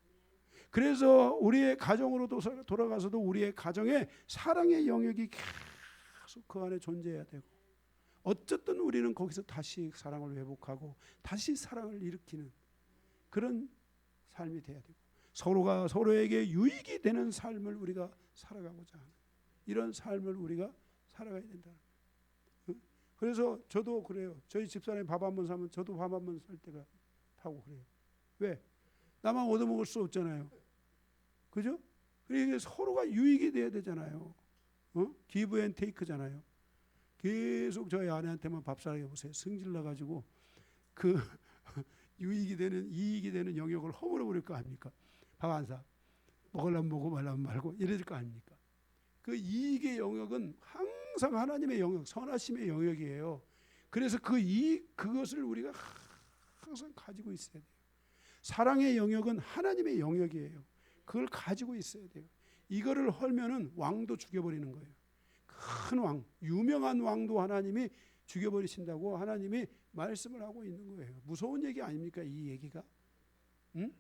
그래서 우리의 가정으로 돌아가서도 우리의 가정에 사랑의 영역이 계속 그 안에 존재해야 되고 어쨌든 우리는 거기서 다시 사랑을 회복하고 다시 사랑을 일으키는 그런 삶이 돼야 되고 서로가 서로에게 유익이 되는 삶을 우리가 살아가고자 하는 이런 삶을 우리가 살아가야 된다. 그래서 저도 그래요. 저희 집사람이 밥 한 번 사면 저도 밥 한 번 살 때가 타고 그래요. 왜? 나만 얻어먹을 수 없잖아요. 그죠? 그러니까 서로가 유익이 돼야 되잖아요. 기브 앤 테이크잖아요. 계속 저희 아내한테만 밥 사게 보세요. 승질 나가지고 그 유익이 되는 이익이 되는 영역을 허물어 버릴 거 아닙니까? 밥 안 사. 먹으려면 먹고 말라면 말고 이래질 거 아닙니까? 그 이익의 영역은 항상 하나님의 영역, 선하심의 영역이에요. 그래서 그것을 우리가 항상 가지고 있어야 돼요. 사랑의 영역은 하나님의 영역이에요. 그걸 가지고 있어야 돼요. 이거를 헐면은 왕도 죽여버리는 거예요. 큰 왕, 유명한 왕도 하나님이 죽여버리신다고 하나님이 말씀을 하고 있는 거예요. 무서운 얘기 아닙니까? 이 얘기가. 응?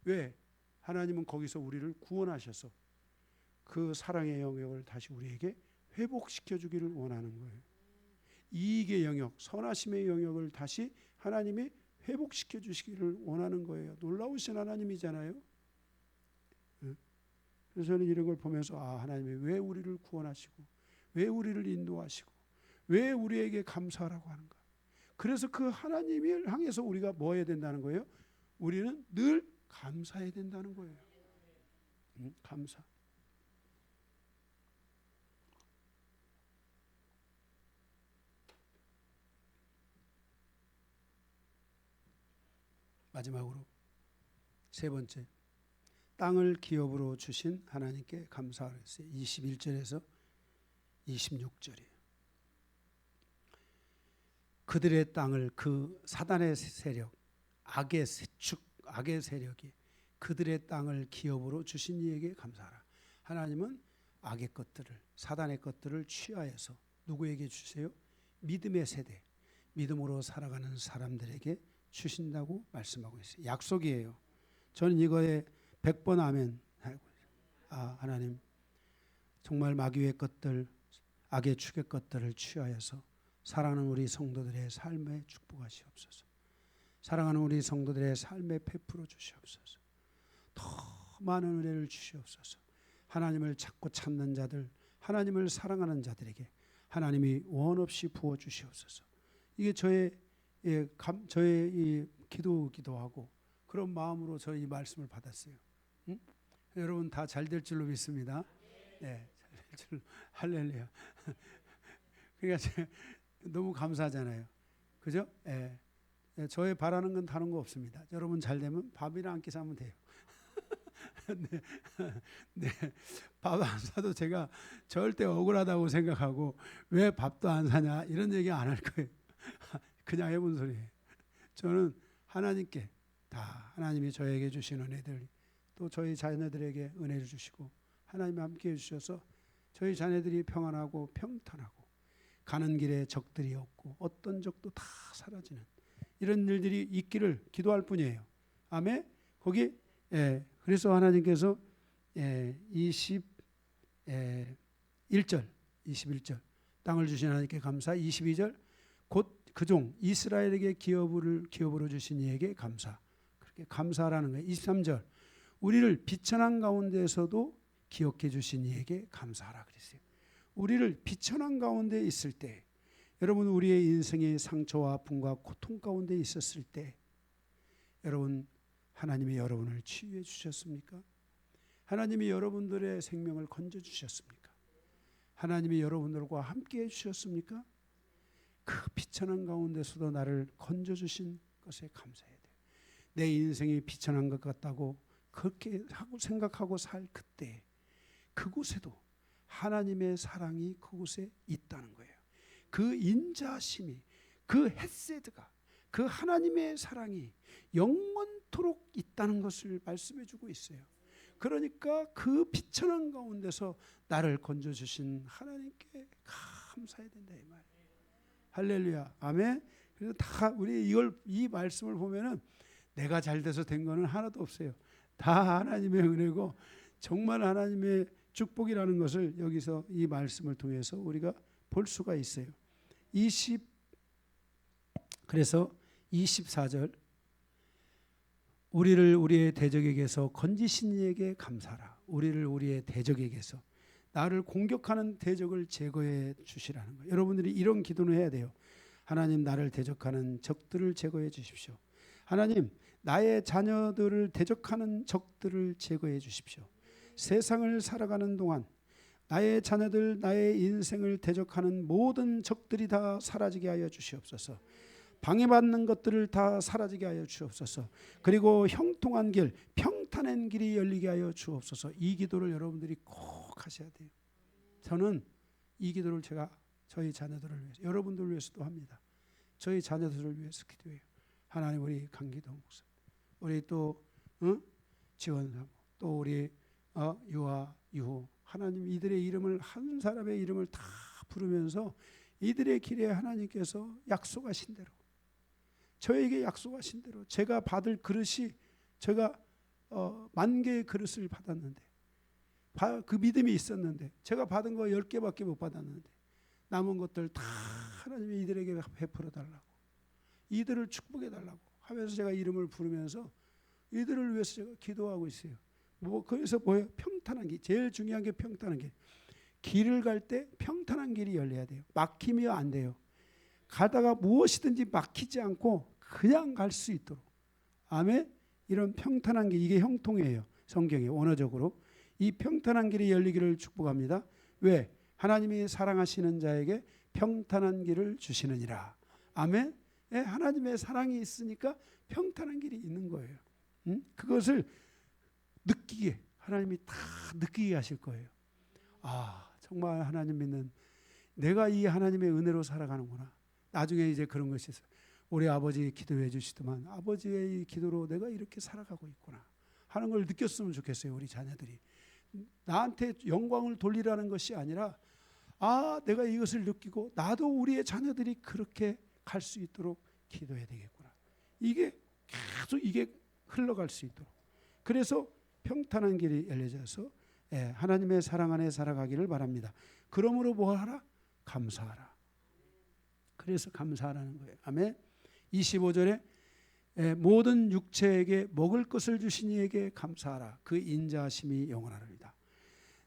왜? 하나님은 거기서 우리를 구원하셔서 그 사랑의 영역을 다시 우리에게 회복시켜 주기를 원하는 거예요. 이익의 영역, 선하심의 영역을 다시 하나님이 회복시켜 주시기를 원하는 거예요. 놀라우신 하나님이잖아요. 그래서 저는 이런 걸 보면서 하나님이 왜 우리를 구원하시고 왜 우리를 인도하시고 왜 우리에게 감사하라고 하는가. 그래서 그 하나님을 향해서 우리가 뭐 해야 된다는 거예요? 우리는 늘 감사해야 된다는 거예요. 감사. 마지막으로 세 번째, 땅을 기업으로 주신 하나님께 감사를 했어요. 21절에서 26절이에요. 그들의 땅을 그 사단의 세력, 악의 세력이 그들의 땅을 기업으로 주신 이에게 감사하라. 하나님은 악의 것들을, 사단의 것들을 취하여서 누구에게 주세요? 믿음의 세대, 믿음으로 살아가는 사람들에게 주신다고 말씀하고 있어요. 약속이에요. 저는 이거에 100번 아멘 하고 있어요. 하나님 정말 마귀의 것들, 악의 축의 것들을 취하여서 사랑하는 우리 성도들의 삶에 축복하시옵소서. 사랑하는 우리 성도들의 삶에 베풀어 주시옵소서. 더 많은 은혜를 주시옵소서. 하나님을 찾고 찾는 자들, 하나님을 사랑하는 자들에게 하나님이 원 없이 부어 주시옵소서. 이게 저의 이 기도기도 하고 그런 마음으로 저 이 말씀을 받았어요. 응? 여러분 다 잘 될 줄로 믿습니다. 네, 잘 될 줄. 할렐루야. 그러니까 너무 감사하잖아요. 그죠? 예. 저의 바라는 건 다른 거 없습니다. 여러분 잘 되면 밥이나 한 끼 사면 돼요. 네. 네. 밥 안 사도 제가 절대 억울하다고 생각하고 왜 밥도 안 사냐 이런 얘기 안 할 거예요. 그냥 해본 소리예요. 저는 하나님께 다 하나님이 저에게 주신 은혜들 또 저희 자녀들에게 은혜를 주시고 하나님이 함께해 주셔서 저희 자녀들이 평안하고 평탄하고 가는 길에 적들이 없고 어떤 적도 다 사라지는 이런 일들이 있기를 기도할 뿐이에요. 아멘. 거기 그래서 하나님께서 21절 땅을 주신 하나님께 감사. 22절 곧 그종 이스라엘에게 기업으로 주신 이에게 감사. 그렇게 감사라는 거예요. 23절 우리를 비천한 가운데에서도 기억해 주신 이에게 감사하라 그랬어요. 우리를 비천한 가운데 있을 때 여러분 우리의 인생의 상처와 아픔과 고통 가운데 있었을 때 여러분 하나님이 여러분을 치유해 주셨습니까? 하나님이 여러분들의 생명을 건져 주셨습니까? 하나님이 여러분들과 함께 해 주셨습니까? 그 비천한 가운데서도 나를 건져 주신 것에 감사해야 돼요. 내 인생이 비천한 것 같다고 그렇게 생각하고 살 그때 그곳에도 하나님의 사랑이 그곳에 있다는 거예요. 그 인자하심이 그 헤세드가 그 하나님의 사랑이 영원토록 있다는 것을 말씀해 주고 있어요. 그러니까 그 비천한 가운데서 나를 건져주신 하나님께 감사해야 된다 이 말이에요. 할렐루야. 아멘. 그래서 다 우리 이 말씀을 보면은 내가 잘 돼서 된 거는 하나도 없어요. 다 하나님의 은혜고 정말 하나님의 축복이라는 것을 여기서 이 말씀을 통해서 우리가 볼 수가 있어요. 그래서 24절 우리를 우리의 대적에게서 건지신 이에게 감사하라. 우리를 우리의 대적에게서 나를 공격하는 대적을 제거해 주시라는 거예요. 여러분들이 이런 기도는 해야 돼요. 하나님 나를 대적하는 적들을 제거해 주십시오. 하나님 나의 자녀들을 대적하는 적들을 제거해 주십시오. 세상을 살아가는 동안 나의 자녀들 나의 인생을 대적하는 모든 적들이 다 사라지게 하여 주시옵소서. 방해받는 것들을 다 사라지게 하여 주옵소서. 그리고 형통한 길 평탄한 길이 열리게 하여 주옵소서. 이 기도를 여러분들이 꼭 하셔야 돼요. 저는 이 기도를 제가 저희 자녀들을 위해서 여러분들을 위해서도 합니다. 저희 자녀들을 위해서 기도해요. 하나님 우리 강기동 목사 우리 또 지원 사모 또 우리 유아 이후 하나님 이들의 이름을 한 사람의 이름을 다 부르면서 이들의 길에 하나님께서 약속하신 대로 저에게 약속하신 대로 제가 받을 그릇이 제가 10,000개의 그릇을 받았는데 그 믿음이 있었는데 제가 받은 거 10개밖에 못 받았는데 남은 것들 다 하나님이 이들에게 베풀어 달라고 이들을 축복해 달라고 하면서 제가 이름을 부르면서 이들을 위해서 제가 기도하고 있어요. 그래서 뭐예요? 평탄한 길. 제일 중요한 게 평탄한 길. 길을 갈 때 평탄한 길이 열려야 돼요. 막히면 안 돼요. 가다가 무엇이든지 막히지 않고 그냥 갈 수 있도록. 아멘. 이런 평탄한 길, 이게 형통이에요. 성경에 원어적으로. 이 평탄한 길이 열리기를 축복합니다. 왜? 하나님이 사랑하시는 자에게 평탄한 길을 주시느니라. 아멘. 예, 하나님의 사랑이 있으니까 평탄한 길이 있는 거예요. 그것을 느끼게 하나님이 다 느끼게 하실 거예요. 아, 정말 하나님 믿는 내가 이 하나님의 은혜로 살아가는구나. 나중에 이제 그런 것이 있어요. 우리 아버지 기도해 주시더만 아버지의 이 기도로 내가 이렇게 살아가고 있구나 하는 걸 느꼈으면 좋겠어요. 우리 자녀들이 나한테 영광을 돌리라는 것이 아니라 아, 내가 이것을 느끼고 나도 우리의 자녀들이 그렇게 갈 수 있도록 기도해야 되겠구나. 이게 계속 이게 흘러갈 수 있도록. 그래서 평탄한 길이 열려져서 하나님의 사랑 안에 살아가기를 바랍니다. 그러므로 뭐 하라? 감사하라. 그래서 감사하라는 거예요. 아멘. 25절에 모든 육체에게 먹을 것을 주신 이에게 감사하라. 그 인자하심이 영원하리이다.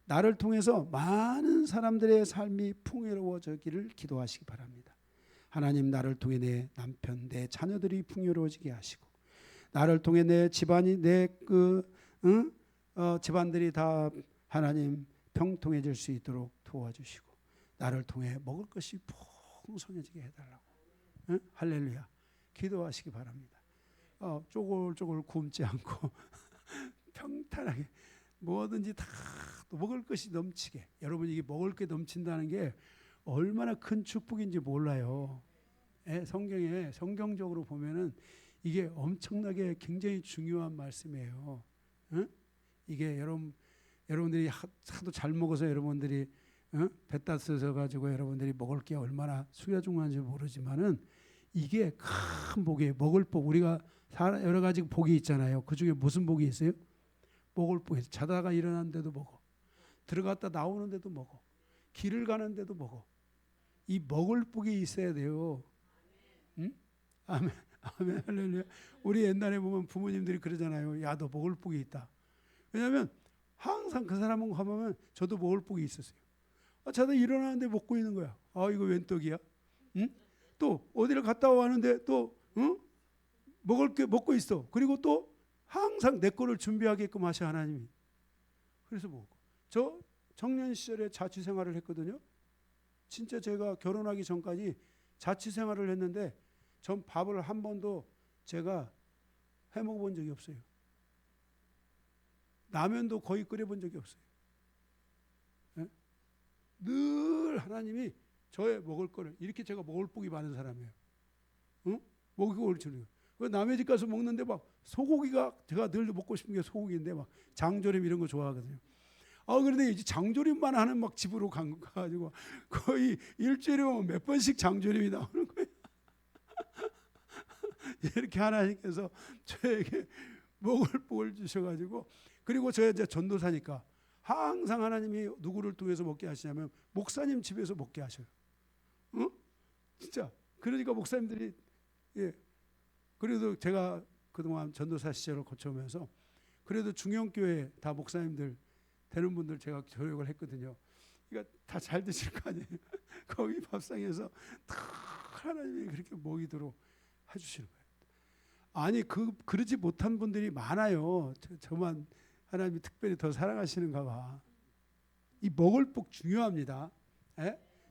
나를 통해서 많은 사람들의 삶이 풍요로워지기를 기도하시기 바랍니다. 하나님, 나를 통해 내 남편, 내 자녀들이 풍요로워지게 하시고 나를 통해 내 집안이 집안들이 다 하나님 평통해질 수 있도록 도와주시고 나를 통해 먹을 것이 풍성해지게 해달라고. 할렐루야. 기도하시기 바랍니다. 쪼글쪼글 굶지 않고 평탄하게 뭐든지 다 먹을 것이 넘치게. 여러분, 이게 먹을 게 넘친다는 게 얼마나 큰 축복인지 몰라요. 성경적으로 보면은 이게 엄청나게 굉장히 중요한 말씀이에요. 이게 여러분들이 하도 잘 먹어서 여러분들이 배 따스서 가지고 여러분들이 먹을 게 얼마나 수가 중요한지 모르지만은 이게 큰 복이에요. 먹을 복. 우리가 여러 가지 복이 있잖아요. 그 중에 무슨 복이 있어요? 먹을 복이. 자다가 일어났는데도 먹어. 들어갔다 나오는데도 먹어. 길을 가는데도 먹어. 이 먹을 복이 있어야 돼요. 응? 아멘. 아멘. 할렐루야. 우리 옛날에 보면 부모님들이 그러잖아요. 야, 너 먹을 복이 있다. 왜냐하면 항상 그 사람은 가보면 저도 먹을 복이 있었어요. 자다 일어나는데 먹고 있는 거야. 이거 웬 떡이야? 응? 또 어디를 갔다 왔는데 또 먹을 게 먹고 있어. 그리고 또 항상 내 거를 준비하게끔 하셔 하나님이. 그래서 먹고. 저 청년 시절에 자취 생활을 했거든요. 진짜 제가 결혼하기 전까지 자취 생활을 했는데 전 밥을 한 번도 제가 해 먹어본 적이 없어요. 라면도 거의 끓여본 적이 없어요. 네? 늘 하나님이 저의 먹을 거를 이렇게 제가 먹을 복이 많은 사람이에요. 먹을 거를 주는 거예요. 남의 집 가서 먹는데 막 소고기가 제가 늘 먹고 싶은 게 소고기인데 막 장조림 이런 거 좋아하거든요. 그런데 이제 장조림만 하는 막 집으로 가가지고 거의 일주일에 보면 몇 번씩 장조림이 나오는 거예요. 이렇게 하나님께서 저에게 먹을 복을 주셔가지고 그리고 저 이제 전도사니까 항상 하나님이 누구를 통해서 먹게 하시냐면 목사님 집에서 먹게 하셔요. 진짜. 그러니까 목사님들이 그래도 제가 그동안 전도사 시절을 거쳐오면서 그래도 중형교회 다 목사님들 되는 분들 제가 교육을 했거든요. 그러니까 다 잘 드실 거 아니에요. 거기 밥상에서 다 하나님이 그렇게 먹이도록 해주시는 거예요. 아니 그러지 못한 분들이 많아요. 저만 하나님이 특별히 더 사랑하시는가 봐. 이 먹을 복 중요합니다.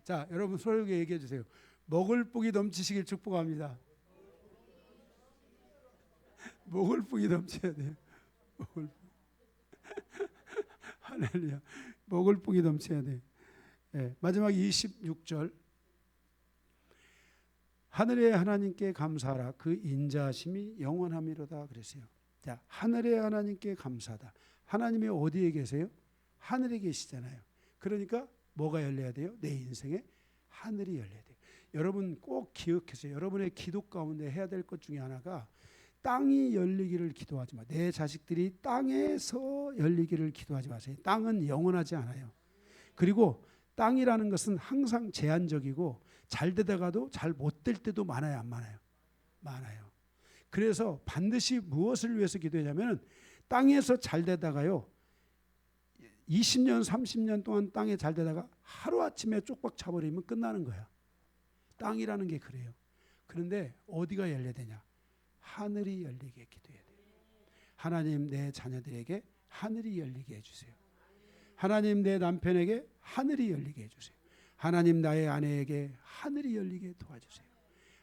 자, 여러분 서로에게 얘기해 주세요. 먹을 복이 넘치시길 축복합니다. 먹을 복이 넘쳐야 돼요. 먹을 복. 할렐루야. 먹을 복이 넘쳐야 돼. 마지막 26절. 하늘의 하나님께 감사하라. 그 인자하심이 영원함이로다 그랬어요. 자, 하늘의 하나님께 감사하다. 하나님이 어디에 계세요? 하늘에 계시잖아요. 그러니까 뭐가 열려야 돼요? 내 인생에 하늘이 열려야 돼요. 여러분 꼭 기억하세요. 여러분의 기도 가운데 해야 될 것 중에 하나가 땅이 열리기를 기도하지 마. 내 자식들이 땅에서 열리기를 기도하지 마세요. 땅은 영원하지 않아요. 그리고 땅이라는 것은 항상 제한적이고 잘 되다가도 잘 못 될 때도 많아요, 안 많아요? 많아요. 그래서 반드시 무엇을 위해서 기도하냐면 땅에서 잘 되다가요 20년 30년 동안 땅에 잘 되다가 하루아침에 쪽박 차버리면 끝나는 거야. 땅이라는 게 그래요. 그런데 어디가 열려야 되냐? 하늘이 열리게 기도해야 돼요. 하나님 내 자녀들에게 하늘이 열리게 해주세요. 하나님 내 남편에게 하늘이 열리게 해주세요. 하나님 나의 아내에게 하늘이 열리게 도와주세요.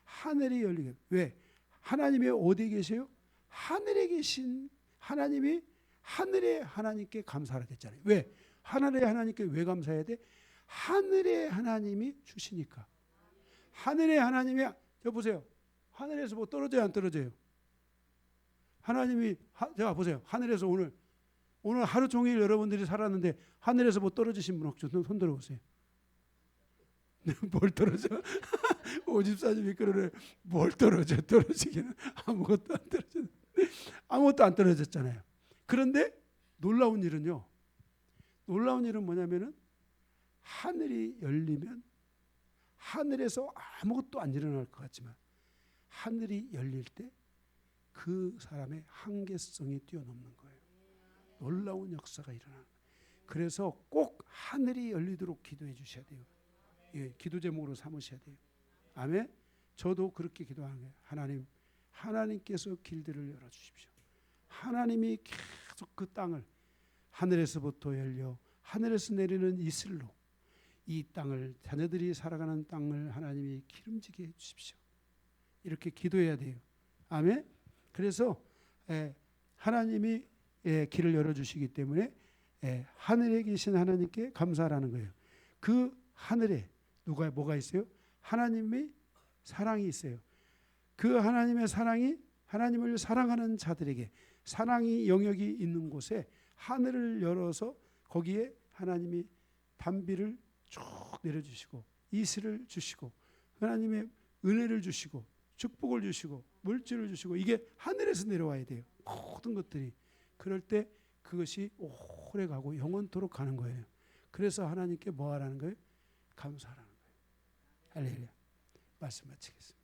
하늘이 열리게. 왜? 하나님이 어디에 계세요? 하늘에 계신 하나님이 하늘의 하나님께 감사하라 했잖아요. 왜? 하늘의 하나님께 왜 감사해야 돼? 하늘의 하나님이 주시니까. 하늘의 하나님이 저 보세요. 하늘에서 뭐 떨어져요, 안 떨어져요? 하나님이 자 보세요. 하늘에서 오늘 하루 종일 여러분들이 살았는데 하늘에서 뭐 떨어지신 분 혹시 손 들어보세요. 뭘 떨어져? 오집사님이 그러래. 뭘 떨어져? 떨어지기는 아무것도 안 떨어졌는데 아무것도 안 떨어졌잖아요. 그런데 놀라운 일은 뭐냐면은 하늘이 열리면 하늘에서 아무것도 안 일어날 것 같지만 하늘이 열릴 때 그 사람의 한계성이 뛰어넘는 거예요. 놀라운 역사가 일어나는 거예요. 그래서 꼭 하늘이 열리도록 기도해 주셔야 돼요. 예, 기도 제목으로 삼으셔야 돼요. 아멘. 저도 그렇게 기도하는 거예요. 하나님께서 길들을 열어 주십시오. 하나님이 계속 그 땅을 하늘에서부터 열려 하늘에서 내리는 이슬로 이 땅을 자녀들이 살아가는 땅을 하나님이 기름지게 해 주십시오. 이렇게 기도해야 돼요. 아멘. 그래서 하나님이 길을 열어주시기 때문에 하늘에 계신 하나님께 감사하라는 거예요. 그 하늘에 뭐가 있어요? 하나님의 사랑이 있어요. 그 하나님의 사랑이 하나님을 사랑하는 자들에게 사랑이 영역이 있는 곳에 하늘을 열어서 거기에 하나님이 단비를 쭉 내려주시고 이슬을 주시고 하나님의 은혜를 주시고 축복을 주시고 물질을 주시고 이게 하늘에서 내려와야 돼요. 모든 것들이. 그럴 때 그것이 오래 가고 영원토록 가는 거예요. 그래서 하나님께 뭐 하라는 거예요? 감사하라는 거예요. 할렐루야. 말씀 마치겠습니다.